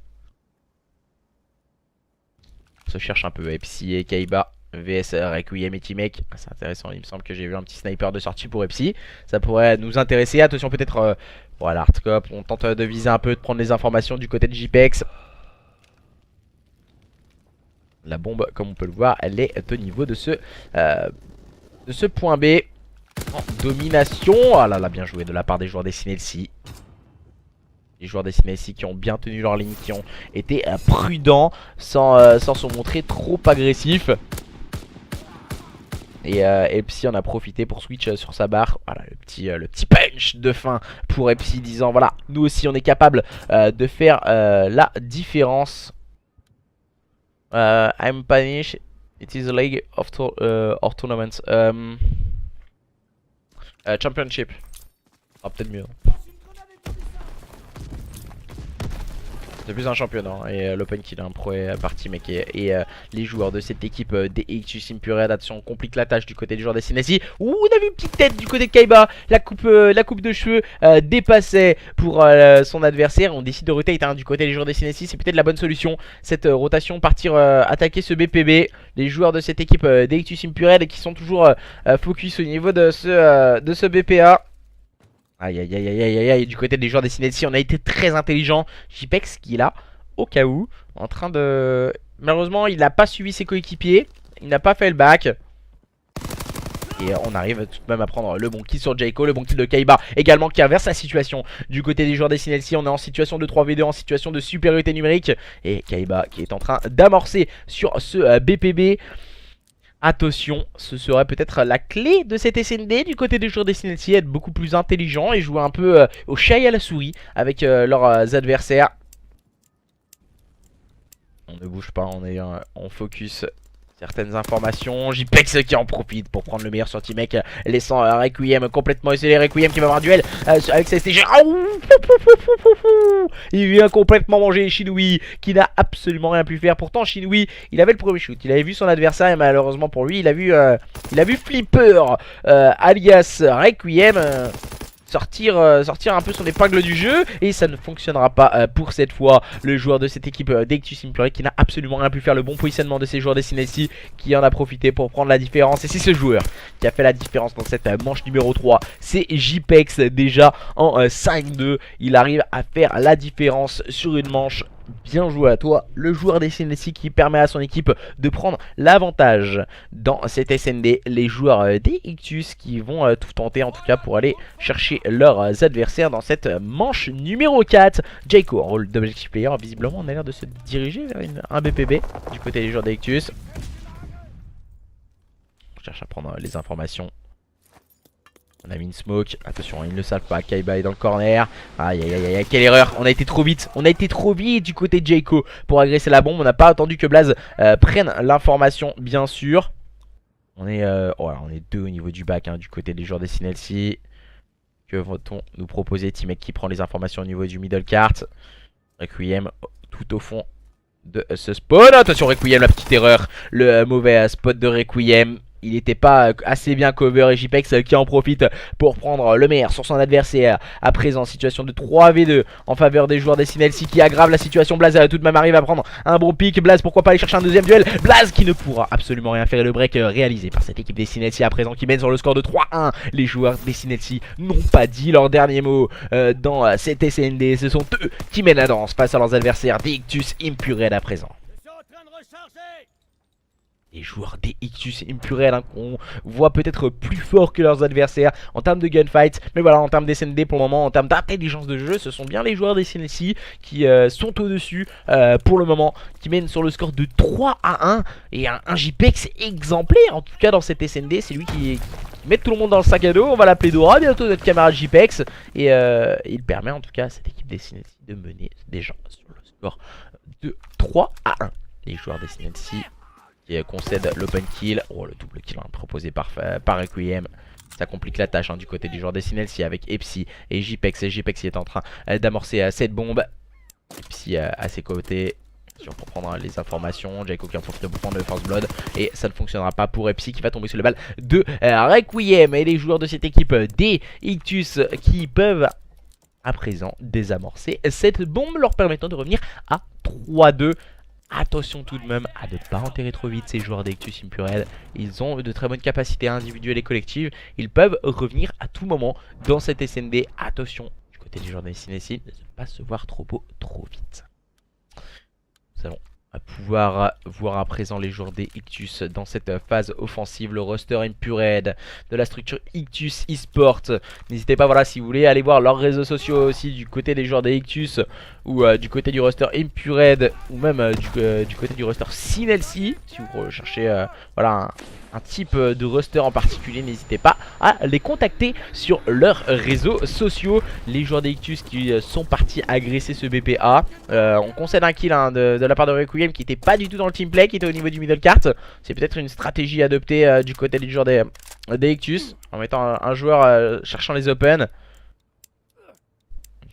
On se cherche un peu Epsi et Kaiba vs Requiem et T-Mec. C'est intéressant, il me semble que j'ai vu un petit sniper de sortie pour Epsi. Ça pourrait nous intéresser. Attention peut-être voilà, hardcop. On tente de viser un peu, de prendre les informations du côté de JPEX. La bombe, comme on peut le voir, elle est au niveau de ce point B. En domination. Ah là là, bien joué de la part des joueurs des Sinelsi. Les joueurs des Sinelsi qui ont bien tenu leur ligne, qui ont été prudents sans se montrer trop agressifs. Et Epsi en a profité pour switch sur sa barre. Voilà le petit punch de fin pour Epsi, disant voilà, nous aussi on est capable de faire la différence. I'm punished. It is a league of or tournaments. Championship. Ah, peut-être mieux. C'est plus un championnat hein. Et l'open kill un pro est parti mec. Et les joueurs de cette équipe des Ectus Impured, attention, on complique la tâche du côté des joueurs des Sinelsi. Ouh, on a vu une petite tête du côté de Kaiba. La coupe de cheveux dépassait pour son adversaire. On décide de rotate hein, du côté des joueurs des Sinelsi. C'est peut-être la bonne solution, cette rotation, partir attaquer ce BPB. Les joueurs de cette équipe des Ectus Impured qui sont toujours focus au niveau de ce BPA. Aïe aïe aïe aïe aïe aïe, du côté des joueurs des Sinelsi on a été très intelligent. JPEX qui est là au cas où en train de... Malheureusement il n'a pas suivi ses coéquipiers. Il n'a pas fait le back. Et on arrive tout de même à prendre le bon kill sur Jaco, le bon kill de Kaiba également qui inverse la situation. Du côté des joueurs des Sinelsi on est en situation de 3v2, en situation de supériorité numérique. Et Kaiba qui est en train d'amorcer sur ce BPB. Attention, ce serait peut-être la clé de cette SND du côté des joueurs des Sinelsi, être beaucoup plus intelligent et jouer un peu au chat et à la souris avec leurs adversaires. On ne bouge pas, on est en focus certaines informations. JPEX qui en profite pour prendre le meilleur sur T-Mec, laissant Requiem complètement isolé. Requiem qui va avoir un duel avec sa STG. Il vient complètement manger Shinoui qui n'a absolument rien pu faire. Pourtant Shinoui il avait le premier shoot, il avait vu son adversaire et malheureusement pour lui il a vu Flipper alias Requiem sortir un peu son épingle du jeu et ça ne fonctionnera pas pour cette fois. Le joueur de cette équipe d'Ictus Impuré qui n'a absolument rien pu faire, le bon positionnement de ces joueurs des Sinelsi qui en a profité pour prendre la différence et c'est ce joueur qui a fait la différence dans cette manche numéro 3. C'est JPEX déjà en 5-2, il arrive à faire la différence sur une manche. Bien joué à toi, le joueur des Sinelsi qui permet à son équipe de prendre l'avantage dans cette SND. Les joueurs des Ictus qui vont tout tenter en tout cas pour aller chercher leurs adversaires dans cette manche numéro 4. Jayco en rôle d'objectif player, visiblement on a l'air de se diriger vers un BPB du côté des joueurs des Ictus. On cherche à prendre les informations. On a mis une smoke, attention ils ne le savent pas, Kaiba est dans le corner. Aïe aïe aïe aïe, quelle erreur, on a été trop vite du côté de Jayco pour agresser la bombe. On n'a pas attendu que Blaze prenne l'information bien sûr. On est deux au niveau du bac du côté des joueurs des Sinelsi. Que va-t-on nous proposer? T-Mec qui prend les informations au niveau du middle cart. Requiem tout au fond de ce spawn. Attention Requiem, la petite erreur, le mauvais spot de Requiem. Il n'était pas assez bien cover et JPEX qui en profite pour prendre le meilleur sur son adversaire. À présent, situation de 3v2 en faveur des joueurs des Sinelsi qui aggrave la situation. Blaze tout de même arrive à prendre un bon pick. Blaze, pourquoi pas aller chercher un deuxième duel. Blaze qui ne pourra absolument rien faire et le break réalisé par cette équipe des Sinelsi à présent qui mène sur le score de 3-1. Les joueurs des Sinelsi n'ont pas dit leur dernier mot dans cette SND. Ce sont eux qui mènent la danse face à leurs adversaires des Ictus Impuré à présent. Les joueurs des Ictus Impuré qu'on voit peut-être plus fort que leurs adversaires en termes de gunfight. Mais voilà, en termes d'SND pour le moment, en termes d'intelligence de jeu, ce sont bien les joueurs des Sinelsi qui sont au-dessus pour le moment, qui mènent sur le score de 3-1. Et un JPEX exemplaire, en tout cas dans cette SND, c'est lui qui met tout le monde dans le sac à dos. On va l'appeler Dora bientôt, notre camarade JPEX. Et il permet en tout cas à cette équipe des Sinelsi de mener déjà sur le score de 3-1. Les joueurs des Sinelsi qui concède l'open kill. Oh, le double kill proposé par Requiem. Ça complique la tâche du côté du joueur des Sinelsi avec Epsi et JPEX. Et JPEX est en train d'amorcer cette bombe. Epsi à ses côtés pour prendre les informations. Jayco qui en profite pour prendre le first blood. Et ça ne fonctionnera pas pour Epsi qui va tomber sous les balles de Requiem. Et les joueurs de cette équipe des Ictus qui peuvent à présent désamorcer cette bombe, leur permettant de revenir à 3-2. Attention tout de même à ne pas enterrer trop vite ces joueurs d'Ictus Impuré. Ils ont de très bonnes capacités individuelles et collectives. Ils peuvent revenir à tout moment dans cette SND. Attention du côté des joueurs des Sinelsi de ne pas se voir trop beau trop vite. Nous allons pouvoir voir à présent les joueurs des Ictus dans cette phase offensive. Le roster Impuré de la structure Ictus eSport. N'hésitez pas, voilà, si vous voulez aller voir leurs réseaux sociaux aussi du côté des joueurs des Ictus ou du côté du roster Impuré ou même du côté du roster Sinelsi. Si vous recherchez voilà, un type de roster en particulier, n'hésitez pas à les contacter sur leurs réseaux sociaux. Les joueurs des Ictus qui sont partis agresser ce BPA. On concède un kill de la part de Requiem qui n'était pas du tout dans le teamplay, qui était au niveau du middle cart. C'est peut-être une stratégie adoptée du côté des joueurs des Ictus en mettant un joueur cherchant les open.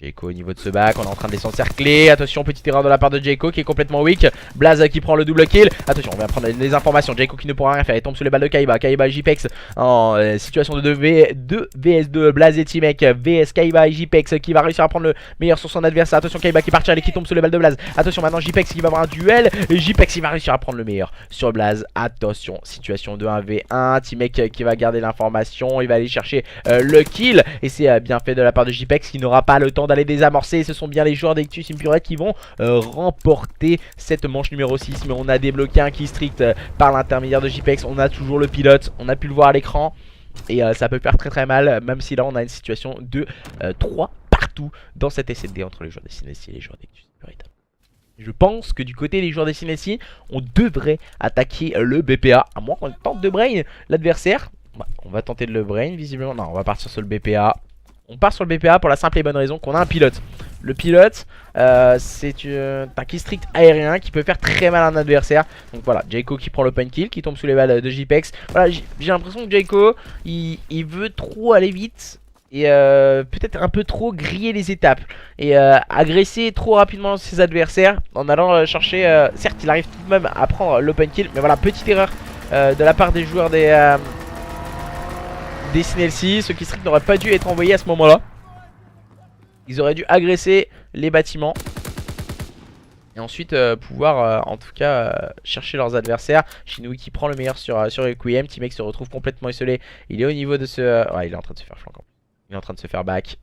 Jayco au niveau de ce bac, on est en train de les s'encercler. Attention, petite erreur de la part de Jayco qui est complètement weak. Blaze qui prend le double kill. Attention, on va prendre les informations. Jayco qui ne pourra rien faire, il tombe sous les balles de Kaiba. Kaiba et JPEX en situation de 2 vs2. Blaze et T-Mec vs Kaiba et JPEX qui va réussir à prendre le meilleur sur son adversaire. Attention, Kaiba qui part et qui tombe sous les balles de Blaze. Attention, maintenant JPEX qui va avoir un duel. Et JPEX qui va réussir à prendre le meilleur sur Blaze. Attention, situation de 1v1. T-Mec qui va garder l'information. Il va aller chercher le kill. Et c'est bien fait de la part de JPEX qui n'aura pas le temps d'aller désamorcer. Ce sont bien les joueurs d'Ictus Impuré qui vont remporter cette manche numéro 6. Mais on a débloqué un kill strict par l'intermédiaire de JPEX. On a toujours le pilote, on a pu le voir à l'écran. Et ça peut faire très mal, même si là on a une situation de 3 partout dans cette SND entre les joueurs des Sinelsi et les joueurs d'Ictus Impuré. Je pense que du côté des joueurs des Synesty, on devrait attaquer le BPA. À moins qu'on tente de brain l'adversaire. Bah, on va tenter de le brain visiblement. Non, on va partir sur le BPA. On part sur le BPA pour la simple et bonne raison qu'on a un pilote. Le pilote, c'est un killstreak aérien qui peut faire très mal à un adversaire. Donc voilà, Jayco qui prend l'open kill, qui tombe sous les balles de JPEX. Voilà, j'ai l'impression que Jayco, il veut trop aller vite. Et peut-être un peu trop griller les étapes. Et agresser trop rapidement ses adversaires en allant chercher... certes, il arrive tout de même à prendre l'open kill. Mais voilà, petite erreur de la part des joueurs des Synesty. Ce killstreak n'aurait pas dû être envoyé à ce moment-là. Ils auraient dû agresser les bâtiments. Et ensuite pouvoir en tout cas chercher leurs adversaires. Shinoui qui prend le meilleur sur Requiem. T-Mec se retrouve complètement isolé. Il est au niveau de ce... ouais, il est en train de se faire flanquer. Il est en train de se faire back.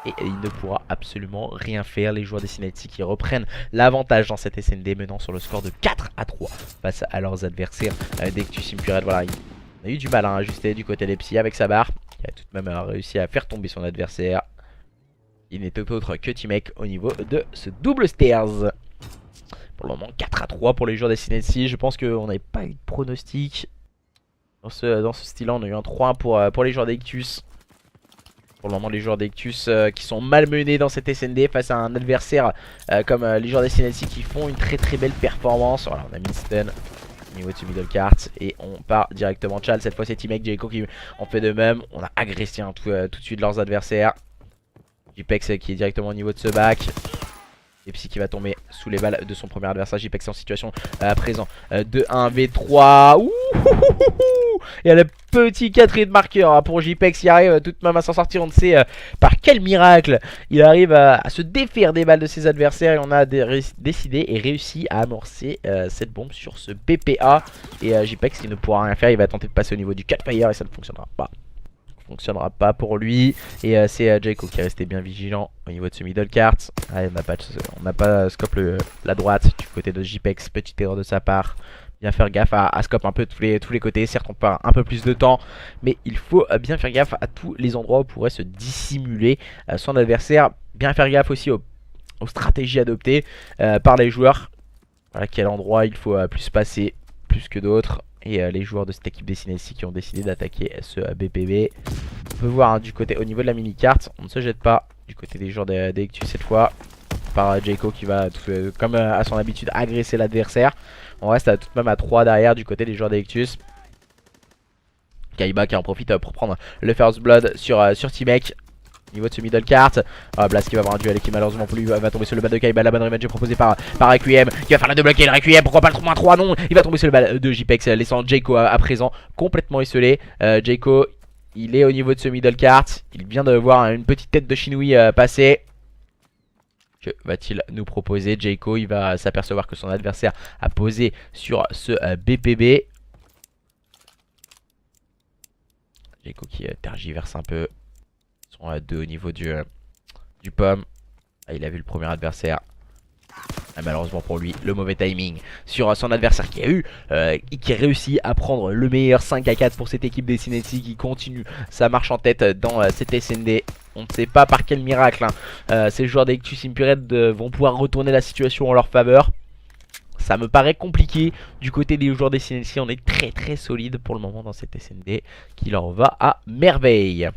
Et il ne pourra absolument rien faire. Les joueurs des Synesty qui reprennent l'avantage dans cette SND, menant sur le score de 4-3 face à leurs adversaires. Dectus Impurel, voilà, il a eu du mal à ajuster du côté des Psy avec sa barre. Il a tout de même réussi à faire tomber son adversaire. Il n'était autre que T-Mec au niveau de ce double stairs. Pour le moment 4-3 pour les joueurs des Synesty. Je pense qu'on n'avait pas eu de pronostic dans ce style là. On a eu un 3-1 pour les joueurs d'Ictus. Pour le moment les joueurs d'Ictus qui sont malmenés dans cette SND face à un adversaire comme les joueurs des Synesty qui font une très belle performance. Voilà, on a mis le stun au niveau de ce middle cart et on part directement Chal. Cette fois c'est T-Mec, Jayco qui en fait de même. On a agressé tout de suite leurs adversaires. JPEX qui est directement au niveau de ce back. Et Psy qui va tomber sous les balles de son premier adversaire. JPEX en situation à présent de 1v3. Et le petit 4 marqueur pour JPEX. Il arrive tout de même à s'en sortir. On ne sait par quel miracle il arrive à se défaire des balles de ses adversaires. Et on a décidé et réussi à amorcer cette bombe sur ce BPA. Et JPEX qui ne pourra rien faire. Il va tenter de passer au niveau du catfire et ça ne fonctionnera pas. Fonctionnera pas pour lui. Et c'est Jayco qui est resté bien vigilant au niveau de ce middle cart. Ah, on n'a pas scope la droite du côté de JPEX. Petite erreur de sa part. Bien faire gaffe à scope un peu tous les côtés. Certes on perd un peu plus de temps, mais il faut bien faire gaffe à tous les endroits où pourrait se dissimuler son adversaire. Bien faire gaffe aussi aux stratégies adoptées par les joueurs. Voilà, quel endroit il faut plus passer plus que d'autres. Et les joueurs de cette équipe des Synesty qui ont décidé d'attaquer ce BPB. On peut voir hein, du côté au niveau de la mini-carte, on ne se jette pas du côté des joueurs d'Ectus cette fois. Par Jayco qui va, comme à son habitude, agresser l'adversaire. On reste tout de même à 3 derrière du côté des joueurs d'Ectus. Kaiba qui en profite pour prendre le first blood sur T-Mec. Au niveau de ce middle cart, Blast qui va avoir un duel qui malheureusement pour lui va tomber sur le bal de Kaiba. La bonne revenge est proposée par Requiem qui va faire la double kill. Requiem, pourquoi pas le 3-3? Non, il va tomber sur le bal de JPEX, laissant Jayco à présent complètement isolé. Jayco, il est au niveau de ce middle cart. Il vient de voir une petite tête de Shinoui passer. Que va-t-il nous proposer? Jayco, il va s'apercevoir que son adversaire a posé sur ce BPB. Jayco qui tergiverse un peu. Ils sont à 2 au niveau du pomme. Ah, il a vu le premier adversaire. Ah, malheureusement pour lui, le mauvais timing sur son adversaire qui a réussi à prendre le meilleur 5-4 pour cette équipe des Synesty qui continue sa marche en tête dans cette SND. On ne sait pas par quel miracle ces joueurs d'Ectus Impurel vont pouvoir retourner la situation en leur faveur. Ça me paraît compliqué du côté des joueurs des Synesty. On est très solide pour le moment dans cette SND qui leur va à merveille.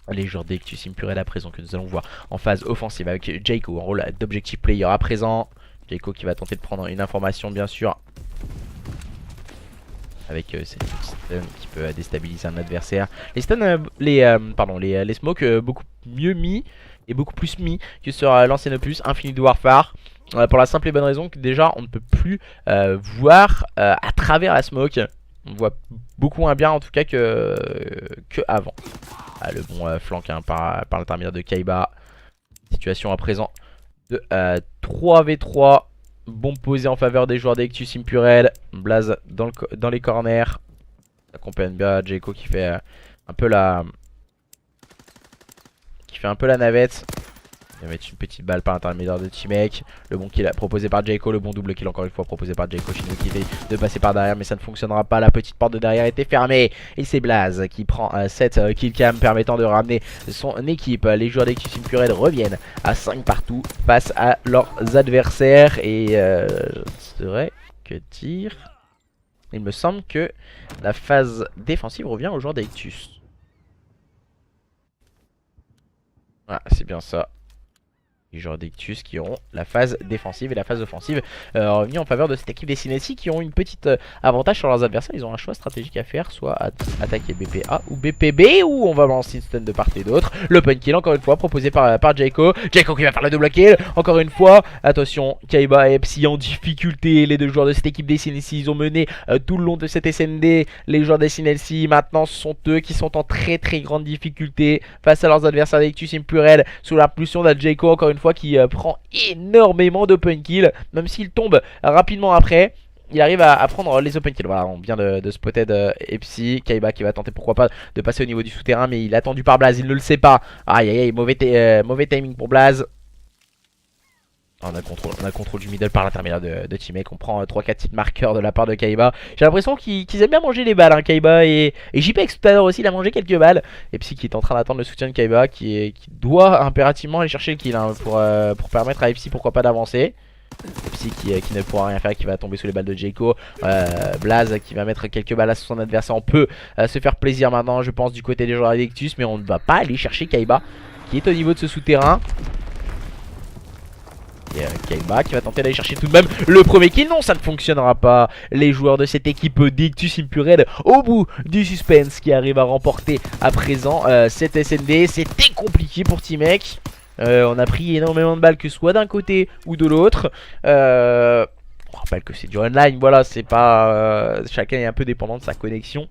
Les joueurs d'Ectus Impurel à présent que nous allons voir en phase offensive avec Jayco en rôle d'objective player à présent. Jayco qui va tenter de prendre une information bien sûr. Avec cette petite stun qui peut déstabiliser un adversaire. Les stuns, les smokes beaucoup mieux mis et beaucoup plus mis que sur l'ancien opus Infinite Warfare. Pour la simple et bonne raison que déjà on ne peut plus voir à travers la smoke. On voit beaucoup moins bien en tout cas que avant. Ah, le bon flank hein, par l'intermédiaire de Kaiba. Situation à présent de 3v3. Bombe posée en faveur des joueurs d'Ectus Impurel. Blaze dans les corners. Accompagne bien Jayco qui fait un peu la navette. Il va mettre une petite balle par l'intermédiaire de T-Mec. Le bon kill proposé par Jayco. Le bon double kill encore une fois proposé par Jayco. Shinwu qui fait de passer par derrière. Mais ça ne fonctionnera pas. La petite porte de derrière était fermée. Et c'est Blaze qui prend 7 kill cam permettant de ramener son équipe. Les joueurs d'Ectus Impure reviennent à 5 partout face à leurs adversaires. Et c'est vrai que dire... Il me semble que la phase défensive revient aux joueurs d'Ectus. Ah, c'est bien ça. Les joueurs d'Ectus qui auront la phase défensive et la phase offensive revenus en faveur de cette équipe des Sinelsi qui ont une petite avantage sur leurs adversaires. Ils ont un choix stratégique à faire, soit attaquer BPA ou BPB, ou on va lancer une stun de part et d'autre. L'open kill encore une fois proposé par Jayco. Jayco qui va faire le double kill encore une fois. Attention, Kaiba et Psy en difficulté. Les deux joueurs de cette équipe des Sinelsi, ils ont mené tout le long de cette SND. Les joueurs des Sinelsi maintenant ce sont eux qui sont en très grande difficulté face à leurs adversaires d'Ectus Impure sous l'impulsion de Jayco encore une fois qui prend énormément d'open kill, même s'il tombe rapidement après. Il arrive à prendre les open kills. Voilà, on vient de spotted Epsi. Kaiba qui va tenter pourquoi pas de passer au niveau du souterrain, mais il est attendu par Blaze, il ne le sait pas. Aïe aïe aïe, mauvais timing pour Blaze. On a le contrôle du middle par l'intermédiaire de T-Mec. On prend 3-4 petites marqueurs de la part de Kaiba. J'ai l'impression qu'ils aiment bien manger les balles, hein, Kaiba et JPEX tout à l'heure aussi, il a mangé quelques balles. Et Psy qui est en train d'attendre le soutien de Kaiba, qui doit impérativement aller chercher le kill, hein, pour permettre à Psy pourquoi pas d'avancer. Psy qui ne pourra rien faire, qui va tomber sous les balles de Jayco. Blaze qui va mettre quelques balles à son adversaire. On peut se faire plaisir maintenant, je pense, du côté des joueurs d'Ectus, mais on ne va pas aller chercher Kaiba qui est au niveau de ce souterrain. Et Kaiba qui va tenter d'aller chercher tout de même le premier kill. Non, ça ne fonctionnera pas. Les joueurs de cette équipe d'Ectus Impure au bout du suspense qui arrive à remporter à présent cette SND. C'était compliqué pour T-Mec. On a pris énormément de balles que ce soit d'un côté ou de l'autre. On rappelle que c'est du online, voilà, c'est pas... chacun est un peu dépendant de sa connexion,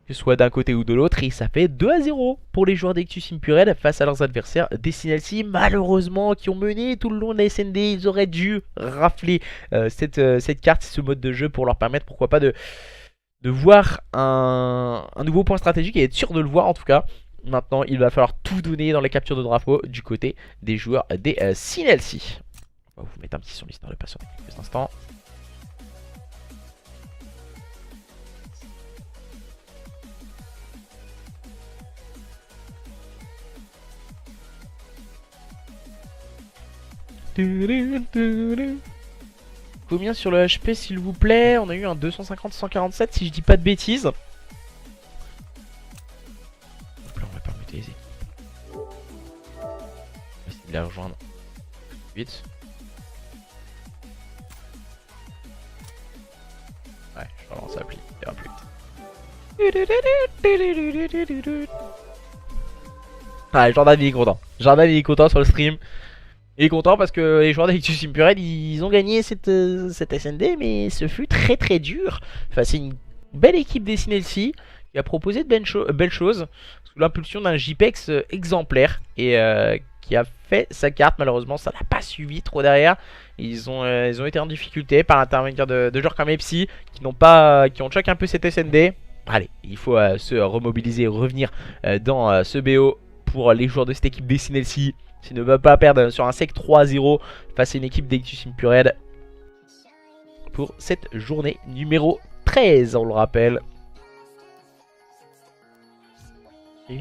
que ce soit d'un côté ou de l'autre, et ça fait 2-0 pour les joueurs d'Ectus Impure face à leurs adversaires des Sinelsi, malheureusement, qui ont mené tout le long de la SND. Ils auraient dû rafler cette carte, ce mode de jeu, pour leur permettre, pourquoi pas, de voir un nouveau point stratégique, et être sûr de le voir en tout cas. Maintenant, il va falloir tout donner dans les captures de drapeau du côté des joueurs des Sinelsi. On va vous mettre un petit son l'histoire de patienter quelques instants. Combien sur le HP s'il vous plaît? On a eu un 250-147 si je dis pas de bêtises. Hop là, on va permuter les équipes. On va essayer de les rejoindre vite. Ouais, je relance l'appli, ça ira plus vite. Ah, Jordan il est content. Jordan il est content sur le stream. Il est content parce que les joueurs d'Ectus Impure, ils ont gagné cette SND, mais ce fut très dur. Enfin, c'est une belle équipe des Sinelsi qui a proposé de belles choses sous l'impulsion d'un JPEX exemplaire et qui a fait sa carte. Malheureusement, ça n'a pas suivi trop derrière. Ils ont été en difficulté par l'intermédiaire de joueurs comme Epsi qui ont choqué un peu cette SND. Allez, il faut se remobiliser et revenir dans ce BO pour les joueurs de cette équipe des Sinelsi. S'il ne va pas perdre sur un sec 3-0 face à une équipe d'Ectus Impure pour cette journée numéro 13, on le rappelle. Et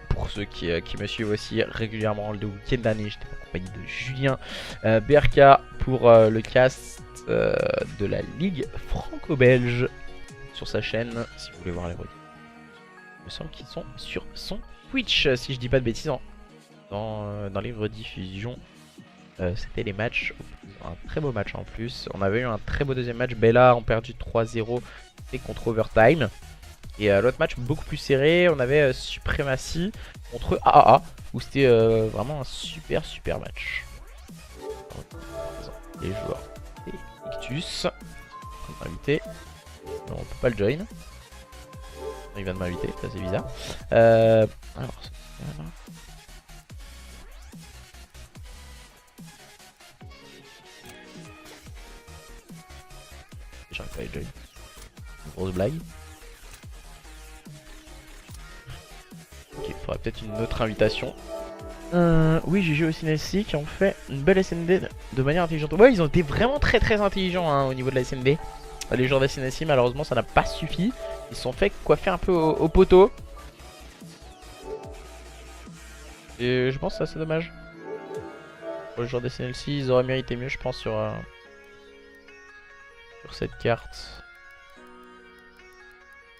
pour ceux qui me suivent aussi régulièrement, le week-end dernier, j'étais en compagnie de Julien BRK pour le cast de la Ligue franco-belge sur sa chaîne, si vous voulez voir les rediffs. Il me semble qu'ils sont sur son Twitch, si je dis pas de bêtises, dans les rediffusions. C'était les matchs, un très beau match en plus. On avait eu un très beau deuxième match. Bella ont perdu 3-0 contre Overtime. Et l'autre match beaucoup plus serré, on avait Supremacy contre AAA, où c'était vraiment un super match. Les joueurs Ictus, on va m'inviter. Non, on peut pas le join. Il vient de m'inviter, ça c'est bizarre. Alors, j'arrive pas à le join. Grosse blague. Ok, il faudrait peut-être une autre invitation. Oui, j'ai joué au CNLC qui ont fait une belle SND de manière intelligente. Ouais, ils ont été vraiment très intelligents hein, au niveau de la SND. Les joueurs de CNLC, malheureusement, ça n'a pas suffi. Ils se sont fait coiffer un peu au poteau. Et je pense que c'est assez dommage. Pour les joueurs de CNLC, ils auraient mérité mieux, je pense, sur cette carte.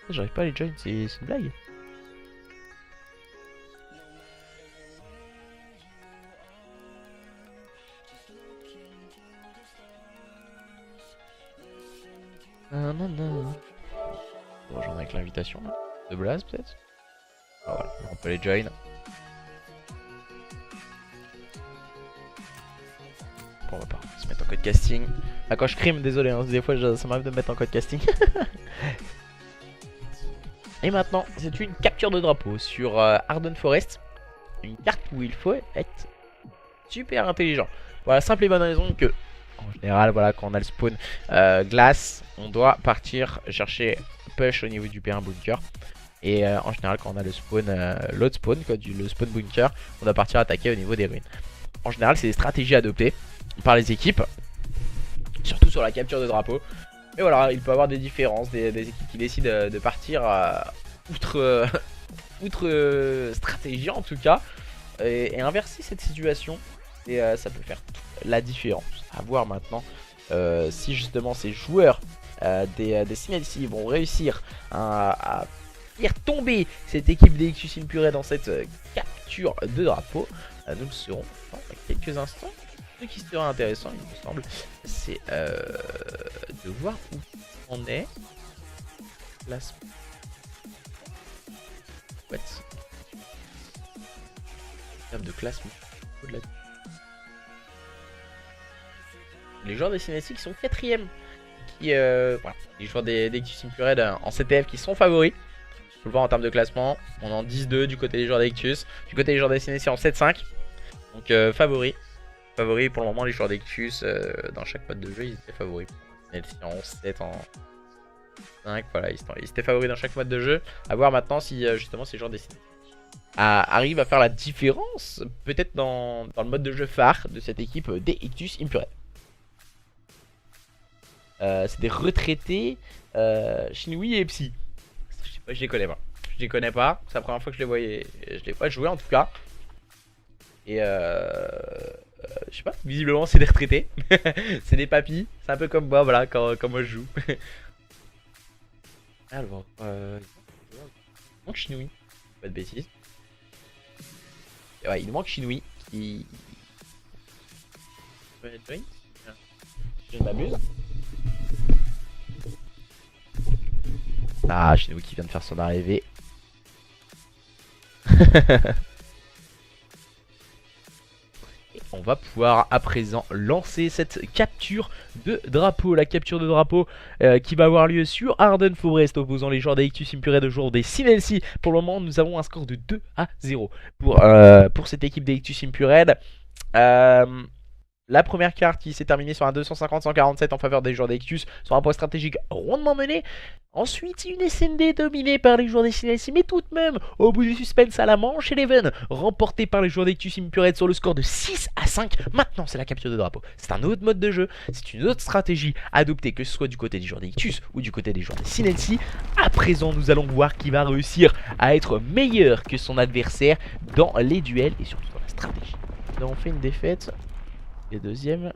J'arrive pas à les join, c'est une blague. Non. On va rejoindre avec l'invitation là. De Blaze peut-être. Ah voilà, on peut les join. Bon, on va pas se mettre en code casting. Ah, quand je crime, désolé, hein, des fois ça m'arrive de me mettre en code casting. Et maintenant, c'est une capture de drapeau sur Arden Forest. Une carte où il faut être super intelligent. Voilà, simple et bonne raison que, en général, voilà, quand on a le spawn glace, on doit partir chercher push au niveau du P1 bunker. Et en général, quand on a le spawn, l'autre spawn, quoi, le spawn bunker, on doit partir attaquer au niveau des ruines. En général, c'est des stratégies adoptées par les équipes, surtout sur la capture de drapeau. Mais voilà, il peut y avoir des différences, des équipes qui décident de partir outre stratégie en tout cas, et inverser cette situation. Et ça peut faire la différence. À voir maintenant si justement ces joueurs des CNLC vont réussir à faire tomber cette équipe d'Ictus Impure dans cette capture de drapeau. Nous le saurons dans quelques instants. Ce qui serait intéressant, il me semble, c'est de voir où on est. Classement. What? En termes de classement. Les joueurs des CNLC qui sont 4ème. Voilà. Les joueurs des Ictus Impure en CTF qui sont favoris. Faut le voir en termes de classement. On est en 10-2 du côté des joueurs d'Ictus. Du côté des joueurs des CNLC en 7-5. Donc favoris. Favoris pour le moment, les joueurs d'Ictus dans chaque mode de jeu, ils étaient favoris. CNLC en 7, en 5, voilà, ils étaient favoris dans chaque mode de jeu. A voir maintenant si justement ces joueurs des CNLC arrivent à faire la différence, peut-être dans le mode de jeu phare de cette équipe des Ictus Impure. C'est des retraités Shinui et Psy. Je sais pas, je les connais pas. Je les connais pas, c'est la première fois que je les voyais. Je les vois jouer en tout cas. Et je sais pas, visiblement c'est des retraités. C'est des papis. C'est un peu comme moi, voilà, quand moi je joue. Alors, il manque Shinui. Pas de bêtises. Et ouais, il manque Shinui qui. Je ne m'abuse. Ah, Shinui qui vient de faire son arrivée. On va pouvoir à présent lancer cette capture de drapeau. La capture de drapeau qui va avoir lieu sur Arden Forest, opposant les joueurs d'Ictus Impure et de joueurs des CNLC. Pour le moment, nous avons un score de 2-0 pour cette équipe d'Ictus Impure. La première carte qui s'est terminée sur un 250-147 en faveur des joueurs d'Ictus, sur un point stratégique rondement mené. Ensuite, une SND dominée par les joueurs des CNLC, mais tout de même, au bout du suspense à la manche, Eleven remporté par les joueurs d'Ictus Impure sur le score de 6-5. Maintenant, c'est la capture de drapeau. C'est un autre mode de jeu, c'est une autre stratégie adoptée, que ce soit du côté des joueurs d'Ictus ou du côté des joueurs des CNLC. À présent, nous allons voir qui va réussir à être meilleur que son adversaire dans les duels et surtout dans la stratégie. Nous avons fait une défaite. Les deuxièmes,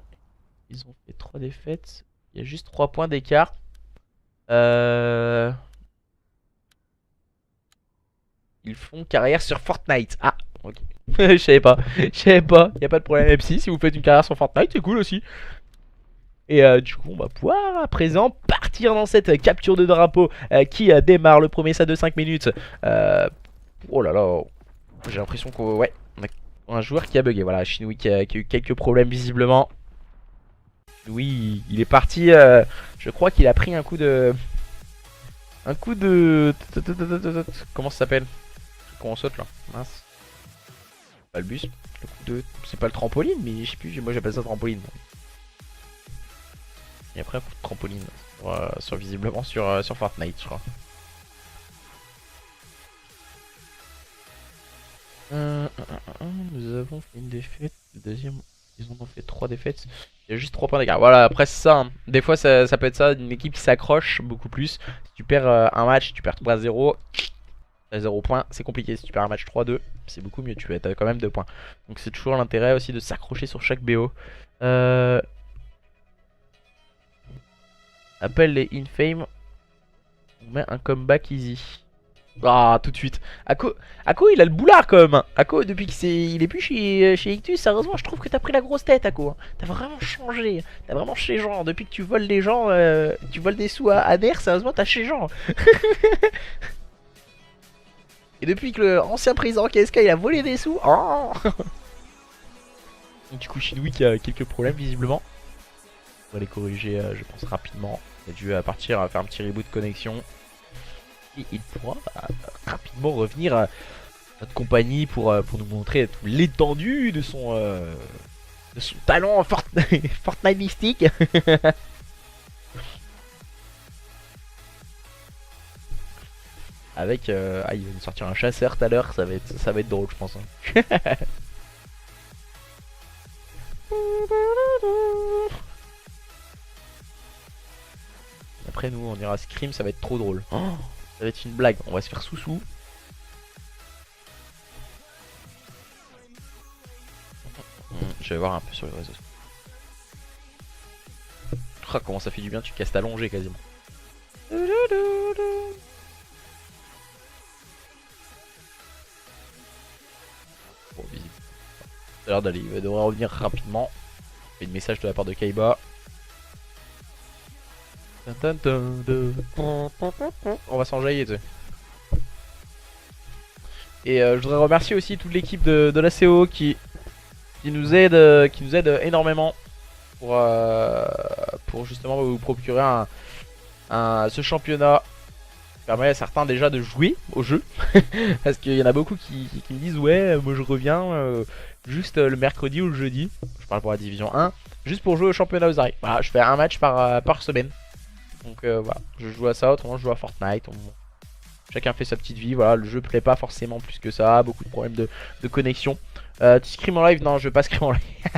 ils ont fait 3 défaites. Il y a juste 3 points d'écart. Ils font carrière sur Fortnite. Ah, ok. Je savais pas. Il n'y a pas de problème. Même si vous faites une carrière sur Fortnite, c'est cool aussi. Et du coup, on va pouvoir à présent partir dans cette capture de drapeau qui démarre. Le premier set de 5 minutes. Oh là là. J'ai l'impression qu'on... Ouais. Un joueur qui a bugué, voilà, Shinui qui a eu quelques problèmes visiblement. Oui, il est parti, je crois qu'il a pris un coup de... Comment ça s'appelle? Quand on saute là, mince. Pas le bus, le coup de... C'est pas le trampoline, mais je sais plus, moi j'appelle ça trampoline. Et après un coup de trampoline visiblement sur Fortnite je crois. Nous avons fait une défaite. Le deuxième, ils en ont fait 3 défaites. Il y a juste 3 points d'écart. Voilà, après c'est ça. Hein. Des fois ça peut être ça, une équipe qui s'accroche beaucoup plus. Si tu perds un match, tu perds 3-0. À 0 points, c'est compliqué. Si tu perds un match 3-2, c'est beaucoup mieux. Tu as quand même 2 points. Donc c'est toujours l'intérêt aussi de s'accrocher sur chaque BO. Appelle les Infame. On met un comeback easy. Ah, tout de suite. Ako, il a le boulard quand même. Ako, depuis qu'il est plus chez Ictus, sérieusement, je trouve que t'as pris la grosse tête, Ako. Hein. T'as vraiment changé. T'as vraiment chez gens. Depuis que tu voles les gens, tu voles des sous à Ner, sérieusement, t'as chez gens. Et depuis que l'ancien président KSK il a volé des sous. Oh. Donc, du coup, Shinoui qui a quelques problèmes, visiblement. On va les corriger, je pense, rapidement. Il a dû partir faire un petit reboot de connexion. Et il pourra rapidement revenir à notre compagnie pour nous montrer tout l'étendue de son talent Fortnite mystique. Avec il va nous sortir un chasseur tout à l'heure, ça va être drôle je pense. Hein. Après nous on ira Scream, ça va être trop drôle. Oh, ça va être une blague, on va se faire sous-sous. Je vais voir un peu sur les réseaux. Oh, comment ça fait du bien, tu casses allongé quasiment. Bon, visible. Ça a l'air d'aller, il devrait revenir rapidement. Fait de message de la part de Kaiba. On va s'enjailler, tu sais. Et je voudrais remercier aussi toute l'équipe de la CO qui nous aide énormément pour justement vous procurer ce championnat qui permet à certains déjà de jouer au jeu. Parce qu'il y en a beaucoup qui me disent ouais moi je reviens juste le mercredi ou le jeudi, je parle pour la division 1, juste pour jouer au championnat aux arrêts. Voilà, je fais un match par semaine. Donc voilà, je joue à ça, autrement je joue à Fortnite. Chacun fait sa petite vie, voilà, le jeu plaît pas forcément plus que ça, beaucoup de problèmes de connexion. Tu scrimes en live? Non, je veux pas scrim en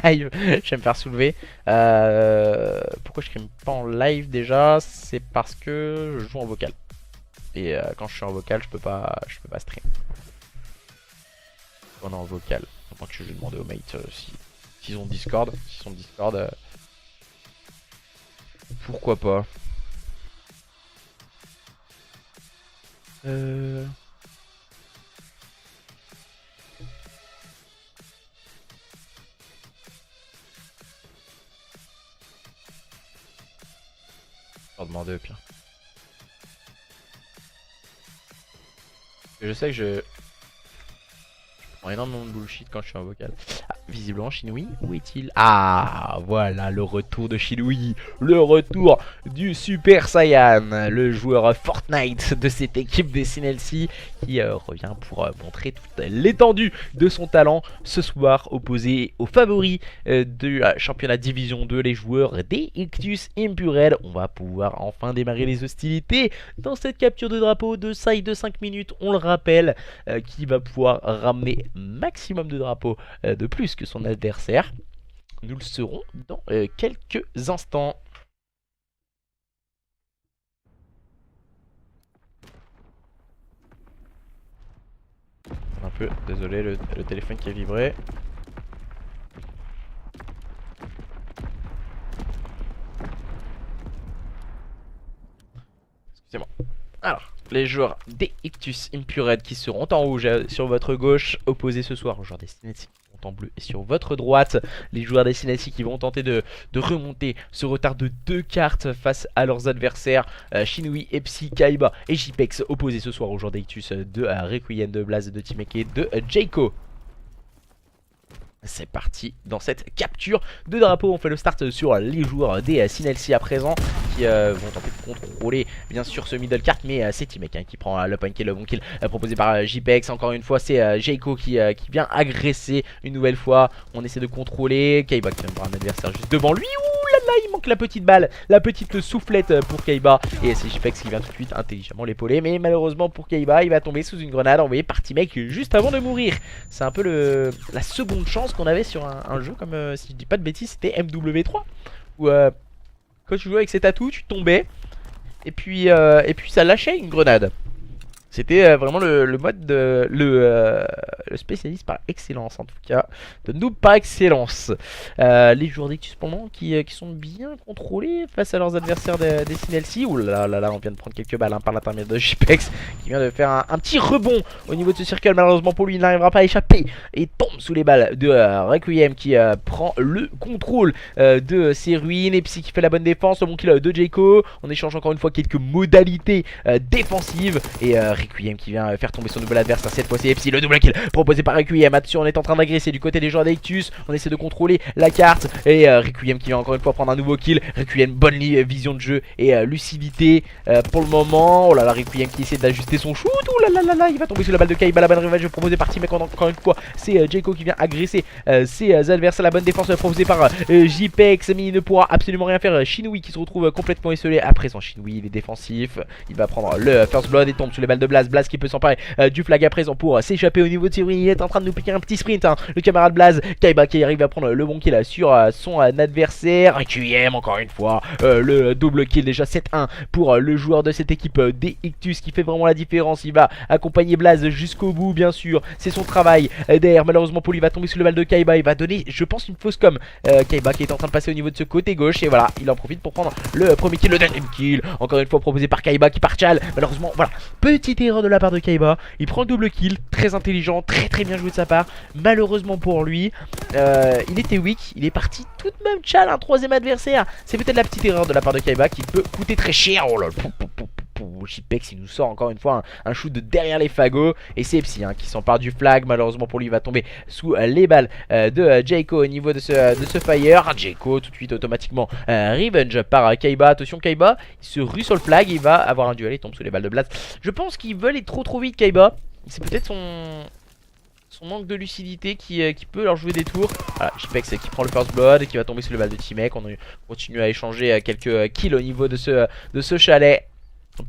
live, je vais me faire soulever. Pourquoi je scrime pas en live déjà? C'est parce que je joue en vocal. Et quand je suis en vocal, je peux pas stream. On est en vocal. Donc je vais demander aux mates s'ils ont Discord. S'ils sont Discord, pourquoi pas. On va demander au pire. Je sais que je prends énormément de bullshit quand je suis en vocal. Ah, visiblement Shinoui, où est-il? Ah, voilà le retour de Shinoui. Le retour du Super Saiyan. Le joueur Fortnite de cette équipe des SNLC qui revient pour montrer toute l'étendue de son talent ce soir, opposé aux favoris du championnat Division 2, les joueurs des Ictus Impurel. On va pouvoir enfin démarrer les hostilités dans cette capture de drapeau de side de 5 minutes, on le rappelle, qui va pouvoir ramener maximum de drapeaux de plus que son adversaire. Nous le saurons dans quelques instants. Un peu, désolé, le téléphone qui a vibré. Excusez-moi. Alors, les joueurs des Ictus Impurel qui seront en rouge sur votre gauche, opposés ce soir aux joueurs des SNLC qui seront en bleu. Et sur votre droite, les joueurs des SNLC qui vont tenter de remonter ce retard de 2 cartes face à leurs adversaires, Shinoui, Epsi, Kaiba et JPEX, opposés ce soir aux joueurs des Ictus de Requiem, de Blaze, de Timeke et de Jayco. C'est parti dans cette capture de drapeau. On fait le start sur les joueurs des SNLC à présent qui vont tenter de contrôler bien sûr ce middle cart, mais c'est Timeke qui prend le point kill, le bon kill proposé par JPEX. Encore une fois c'est Jayco qui vient agresser une nouvelle fois. On essaie de contrôler Kaiba qui vient voir un adversaire juste devant lui. Ouh, la là, il manque la petite balle, la petite soufflette pour Kaiba. Et c'est JPEX qui vient tout de suite intelligemment l'épauler. Mais malheureusement pour Kaiba, il va tomber sous une grenade envoyée par T-Mec juste avant de mourir. C'est un peu la seconde chance qu'on avait sur un jeu comme, si je dis pas de bêtises, c'était MW3. Où quand tu jouais avec cet atout, tu tombais. Et puis ça lâchait une grenade. C'était vraiment le mode de le spécialiste par excellence en tout cas, de noob par excellence. Les joueurs d'Ictus pendant qui sont bien contrôlés face à leurs adversaires des Sinelsi. Ouh là là là, on vient de prendre quelques balles par l'intermédiaire de JPEX qui vient de faire un petit rebond au niveau de ce cercle. Malheureusement pour lui, il n'arrivera pas à échapper et tombe sous les balles de Requiem qui prend le contrôle de ses ruines. Et Psy qui fait la bonne défense, le bon kill de Jayco. On échange encore une fois quelques modalités défensives et Requiem qui vient faire tomber son nouvel adversaire. Cette fois c'est Psy, le double kill proposé par Requiem. Attention, on est en train d'agresser du côté des joueurs d'Ictus. On essaie de contrôler la carte et Requiem qui vient encore une fois prendre un nouveau kill. Requiem, bonne vision de jeu et lucidité pour le moment. Oh là là, Requiem qui essaie d'ajuster son shoot. Oh là là là là, il va tomber sous la balle de Kaiba. La bonne revenge proposée par Team, mais encore une fois c'est Jayco qui vient agresser ses adversaires. La bonne défense proposée par JPEX, mais il ne pourra absolument rien faire. Shinui qui se retrouve complètement isolé après son Shinui. Il est défensif, il va prendre le first blood et tombe sous les balles de Blaze. Blaze qui peut s'emparer du flag à présent pour s'échapper au niveau de Thierry. Il est en train de nous piquer un petit sprint, hein, le camarade Blaze. Kaiba qui arrive à prendre le bon kill sur son adversaire. Requiem encore une fois, le double kill, déjà 7-1 pour le joueur de cette équipe des Ictus qui fait vraiment la différence. Il va accompagner Blaze jusqu'au bout, bien sûr, c'est son travail. Derrière, malheureusement pour lui, il va tomber sous le balle de Kaiba. Il va donner, je pense, une fausse com. Kaiba qui est en train de passer au niveau de ce côté gauche. Et voilà, il en profite pour prendre le premier kill, le deuxième kill. Encore une fois proposé par Kaiba qui part chal. Malheureusement, voilà, petite erreur de la part de Kaiba. Il prend le double kill, très intelligent, très bien joué de sa part. Malheureusement pour lui, il était weak. Il est parti tout de même chal un troisième adversaire. C'est peut-être la petite erreur de la part de Kaiba qui peut coûter très cher. Oh là là. JPEX il nous sort encore une fois un shoot de derrière les fagots. Et c'est Psy qui s'empare du flag. Malheureusement pour lui, il va tomber sous les balles de Jayco au niveau de ce fire. Jayco tout de suite automatiquement revenge par Kaiba. Attention, Kaiba il se rue sur le flag. Il va avoir un duel, il tombe sous les balles de Blast. Je pense qu'il veut aller trop vite, Kaiba. C'est peut-être son manque de lucidité qui peut leur jouer des tours. Voilà, JPEX qui prend le first blood et qui va tomber sous le balle de T-Mec. On continue à échanger quelques kills au niveau de ce chalet.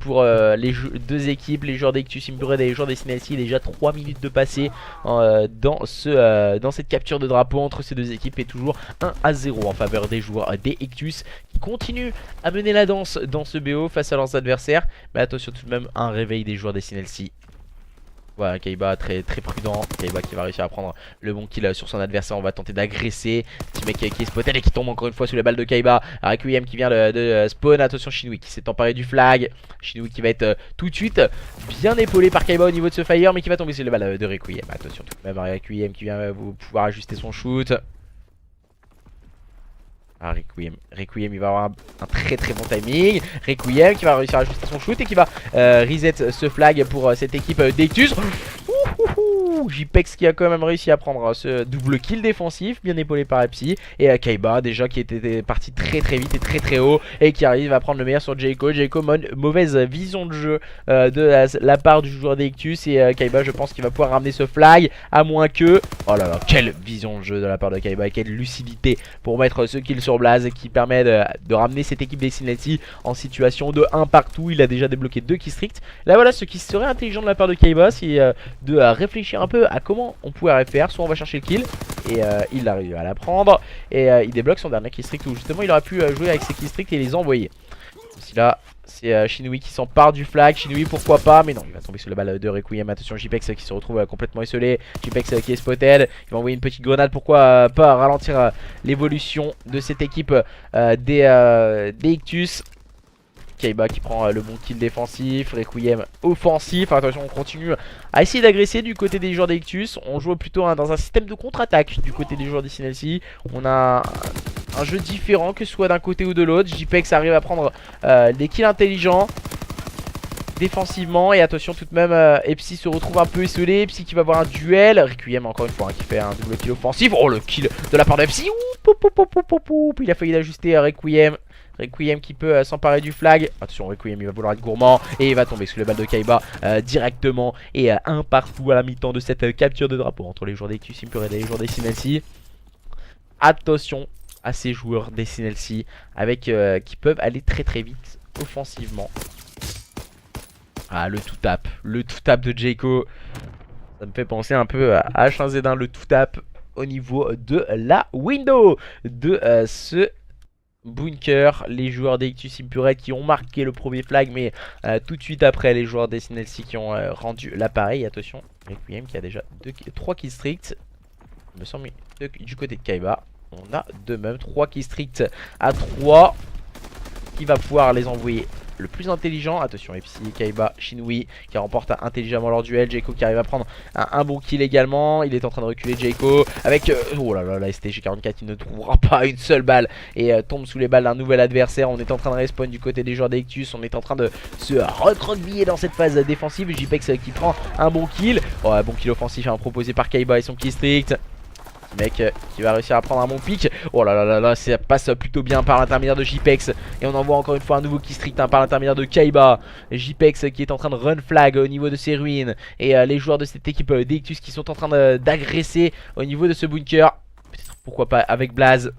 Pour les deux équipes, les joueurs d'Ictus Impured et les joueurs des Sinelsi. Déjà 3 minutes de passé dans cette capture de drapeau entre ces deux équipes. Et toujours 1-0 en faveur des joueurs des Ictus qui continuent à mener la danse dans ce BO face à leurs adversaires. Mais attention tout de même, un réveil des joueurs des Sinelsi. Voilà, Kaiba très prudent. Kaiba qui va réussir à prendre le bon kill sur son adversaire. On va tenter d'agresser. Petit mec qui est spotted et qui tombe encore une fois sous les balles de Kaiba. Requiem qui vient de spawn. Attention, Shinui qui s'est emparé du flag. Shinui qui va être tout de suite bien épaulé par Kaiba au niveau de ce fire, mais qui va tomber sur les balles de Requiem. Attention tout de même, Requiem qui vient pouvoir ajuster son shoot. Requiem il va avoir un très bon timing. Requiem qui va réussir à ajuster son shoot et qui va reset ce flag pour cette équipe d'Ictus. JPEX qui a quand même réussi à prendre ce double kill défensif, bien épaulé par Psy. Et Kaiba déjà qui était parti très vite et très haut, et qui arrive à prendre le meilleur sur Jayco. Jayco, mauvaise vision de jeu de la part du joueur d'Ictus. Et Kaiba, je pense qu'il va pouvoir ramener ce flag, à moins que... Oh là là, quelle vision de jeu de la part de Kaiba, quelle lucidité pour mettre ce kill sur Blaze qui permet de ramener cette équipe des Sinelsi en situation de 1 partout. Il a déjà débloqué 2 killstreaks. Là voilà, ce qui serait intelligent de la part de Kaiba, c'est de réfléchir un peu à comment on pourrait faire. Soit on va chercher le kill et il arrive à la prendre et il débloque son dernier killstreak où justement il aurait pu jouer avec ses killstreaks et les envoyer. Ici là c'est Shinui qui s'empare du flag. Shinui pourquoi pas, mais non, il va tomber sur la balle de Requiem. Attention, JPEX qui se retrouve complètement isolé. JPEX qui est spotted, il va envoyer une petite grenade. Pourquoi pas ralentir l'évolution de cette équipe des Ictus. Kaiba qui prend le bon kill défensif, Requiem offensif. Attention, on continue à essayer d'agresser du côté des joueurs d'Ictus. On joue plutôt dans un système de contre-attaque du côté des joueurs des Sinelsi. On a un jeu différent que ce soit d'un côté ou de l'autre. JPEX arrive à prendre des kills intelligents défensivement. Et attention tout de même, Psy se retrouve un peu isolé. Psy qui va avoir un duel. Requiem encore une fois qui fait un double kill offensif. Oh, le kill de la part de Psy. Il a failli d'ajuster Requiem. Requiem qui peut s'emparer du flag. Attention, Requiem il va vouloir être gourmand et il va tomber sous les balles de Kaiba directement. Et un partout à la mi-temps de cette capture de drapeau entre les joueurs d'Ictus Impured et les joueurs des Sinelsi. Attention, à ces joueurs des SNLC avec qui peuvent aller très très vite offensivement. Ah, le tout tap de Jayco. Ça me fait penser un peu à H1Z1, le tout tap au niveau de la window de ce bunker. Les joueurs d'Ictus Impure qui ont marqué le premier flag, mais tout de suite après, les joueurs des SNLC qui ont rendu l'appareil. Attention, Requiem qui a déjà 3 kills stricts. Il me semble du côté de Kaiba. On a de même 3 kills stricts à 3. Qui va pouvoir les envoyer le plus intelligent. Attention, Epsi, Kaiba, Shinui qui remporte intelligemment leur duel. Jayco qui arrive à prendre un bon kill également. Il est en train de reculer Jayco avec oh là là, la STG44 qui ne trouvera pas une seule balle et tombe sous les balles d'un nouvel adversaire. On est en train de respawn du côté des joueurs d'Ictus. On est en train de se recroqueviller dans cette phase défensive. JPEX qui prend un bon kill. Oh, un bon kill offensif proposé par Kaiba et son kill strict. Mec qui va réussir à prendre un bon pic. Oh là là là là, ça passe plutôt bien par l'intermédiaire de JPEX. Et on envoie encore une fois un nouveau kill strict par l'intermédiaire de Kaiba. JPEX qui est en train de run flag au niveau de ses ruines. Et les joueurs de cette équipe d'Ictus qui sont en train d'agresser au niveau de ce bunker. Peut-être pourquoi pas avec Blaze.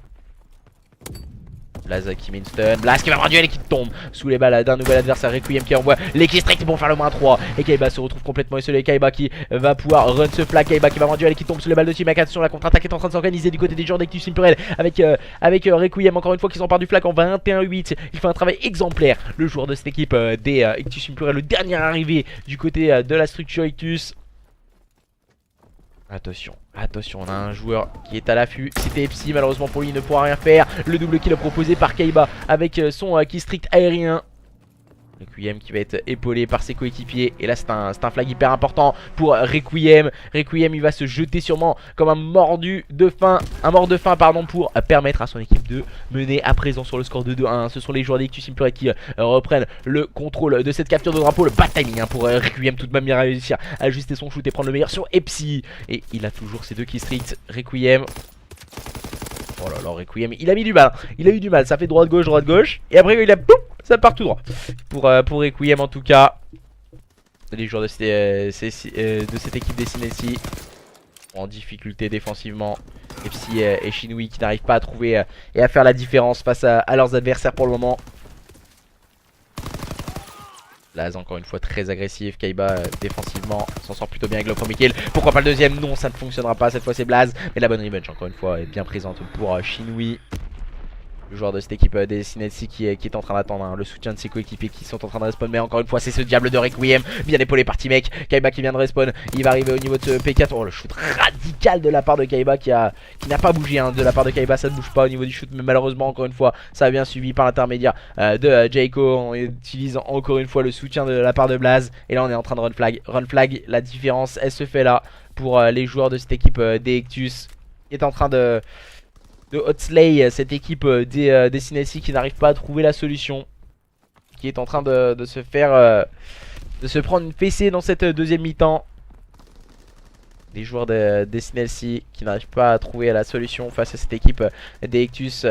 Blaze qui met une stun, Blaze qui va avoir un duel et qui tombe sous les balles d'un nouvel adversaire. Requiem qui envoie les kills stricts pour faire le -3. Et Kaiba se retrouve complètement isolé. Kaiba qui va pouvoir run ce flag. Kaiba qui va avoir un duel et qui tombe sous les balles de T-Mac. Attention, la contre-attaque est en train de s'organiser du côté des joueurs d'Ictus Impure avec Requiem encore une fois qui s'empare du flag en 21-8. Il fait un travail exemplaire, le joueur de cette équipe des Ictus Impure, le dernier arrivé du côté de la structure Ictus. Attention, attention, on a un joueur qui est à l'affût. C'était Epsi, malheureusement pour lui il ne pourra rien faire. Le double kill proposé par Kaiba avec son kill strict aérien. Requiem qui va être épaulé par ses coéquipiers. Et là c'est un flag hyper important pour Requiem. Requiem il va se jeter sûrement comme un mort de faim pardon, pour permettre à son équipe de mener à présent sur le score de 2-1. Ce sont les joueurs d'Ictus Impure qui reprennent le contrôle de cette capture de drapeau. Le bad timing pour Requiem tout de même bien réussir à ajuster son shoot et prendre le meilleur sur Epsi. Et il a toujours ses 2 kills stricts. Requiem. Oh là là, Requiem, il a mis du mal. Il a eu du mal, ça fait droite-gauche. Et après il a boum, ça part tout droit. Pour Requiem en tout cas. Les joueurs de cette équipe des SNLC en difficulté défensivement. Epsi et Shinui qui n'arrivent pas à trouver et à faire la différence face à leurs adversaires pour le moment. Blaze encore une fois très agressif. Kaiba défensivement s'en sort plutôt bien avec le premier kill. Pourquoi pas le deuxième? Non, ça ne fonctionnera pas. Cette fois c'est Blaze. Mais la bonne revenge encore une fois est bien présente pour Shinui. Le joueur de cette équipe des SNLC qui est en train d'attendre le soutien de ses coéquipiers qui sont en train de respawn. Mais encore une fois c'est ce diable de Requiem, bien épaulé par T-Mec. Kaiba qui vient de respawn, il va arriver au niveau de ce P4. Oh le shoot radical de la part de Kaiba qui n'a pas bougé de la part de Kaiba. Ça ne bouge pas au niveau du shoot, mais malheureusement encore une fois ça a bien suivi par l'intermédiaire de Jayco. On utilise encore une fois le soutien de la part de Blaze. Et là on est en train de run flag. Run flag, la différence elle se fait là pour les joueurs de cette équipe des Ictus qui est en train de hotslay cette équipe des SNLC qui n'arrive pas à trouver la solution, qui est en train de se faire de se prendre une fessée dans cette deuxième mi-temps. Les joueurs des SNLC qui n'arrivent pas à trouver la solution face à cette équipe des Ictus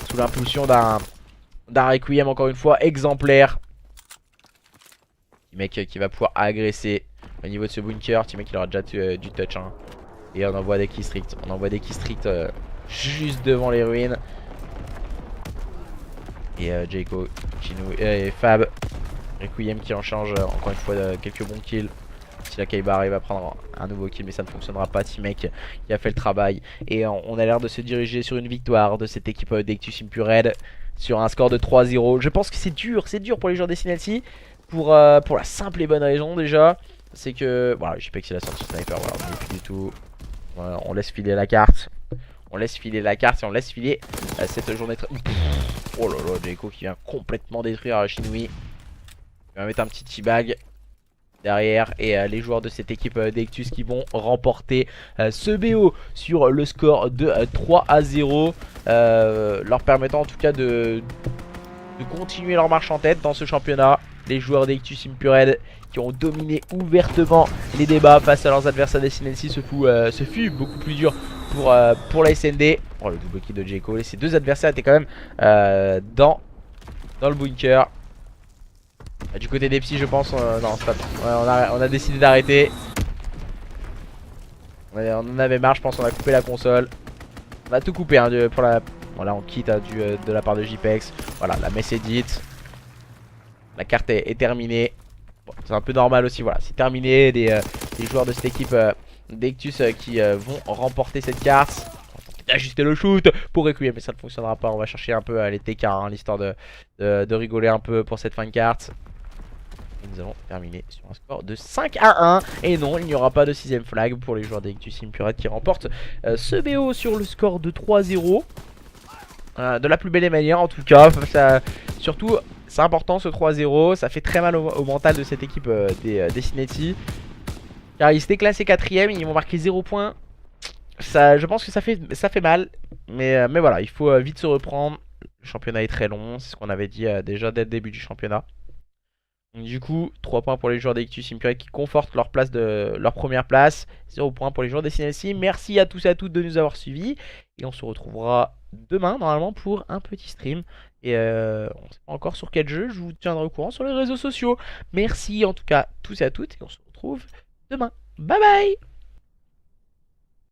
sous l'impulsion d'un Requiem encore une fois exemplaire. Mec qui va pouvoir agresser au niveau de ce bunker. Mec il aura déjà du touch et on envoie des kills stricts. On envoie des kills stricts juste devant les ruines. Et Jayco, Shinui et Fab, Requiem qui en change encore une fois quelques bons kills. Si la Kaiba arrive à prendre un nouveau kill, mais ça ne fonctionnera pas. T-Mec qui a fait le travail. Et on a l'air de se diriger sur une victoire de cette équipe d'Ictus Impure sur un score de 3-0. Je pense que c'est dur pour les joueurs des SNLC pour la simple et bonne raison déjà. C'est que voilà, je sais pas que c'est la sortie sniper, voilà, on n'y est plus du tout. Voilà, on laisse filer la carte. On laisse filer la carte et on laisse filer cette journée. Oh là là, Jayco qui vient complètement détruire Shinui. Il va mettre un petit teabag derrière. Et les joueurs de cette équipe d'Ictus qui vont remporter ce BO sur le score de 3-0. Leur permettant en tout cas de continuer leur marche en tête dans ce championnat. Les joueurs d'Ictus Impure qui ont dominé ouvertement les débats face à leurs adversaires des SNLC. Ce fut beaucoup plus dur pour la SND. Oh le double kill de Jayco. Ces deux adversaires étaient quand même dans le bunker. Du côté des psys je pense non stop. Ouais, on a décidé d'arrêter. On en avait marre je pense, on a coupé la console. On a tout coupé pour la Voilà, on quitte de la part de JPEX. Voilà, la messe est dite. La carte est terminée. Bon, c'est un peu normal aussi, voilà, c'est terminé. Les joueurs de cette équipe d'Ectus qui vont remporter cette carte. Ajuster le shoot pour Requiem, mais ça ne fonctionnera pas. On va chercher un peu les TK, hein, l'histoire de rigoler un peu pour cette fin de carte. Et nous allons terminer sur un score de 5-1. Et non, il n'y aura pas de 6ème flag pour les joueurs d'Ectus Impurate qui remportent ce BO sur le score de 3-0. De la plus belle des manières en tout cas. Surtout, c'est important ce 3-0. Ça fait très mal au mental de cette équipe des Cinetti. Car ils étaient classés 4ème, ils vont marquer 0 points. Je pense que ça fait mal. Mais voilà, il faut vite se reprendre. Le championnat est très long, c'est ce qu'on avait dit déjà dès le début du championnat. Donc, du coup, 3 points pour les joueurs d'Ectus Impurate qui confortent leur première place. 0 points pour les joueurs des CNLC. Merci à tous et à toutes de nous avoir suivis. Et on se retrouvera demain normalement pour un petit stream. Et on ne sait pas encore sur quel jeu, je vous tiendrai au courant sur les réseaux sociaux. Merci en tout cas tous et à toutes et on se retrouve demain. Bye bye.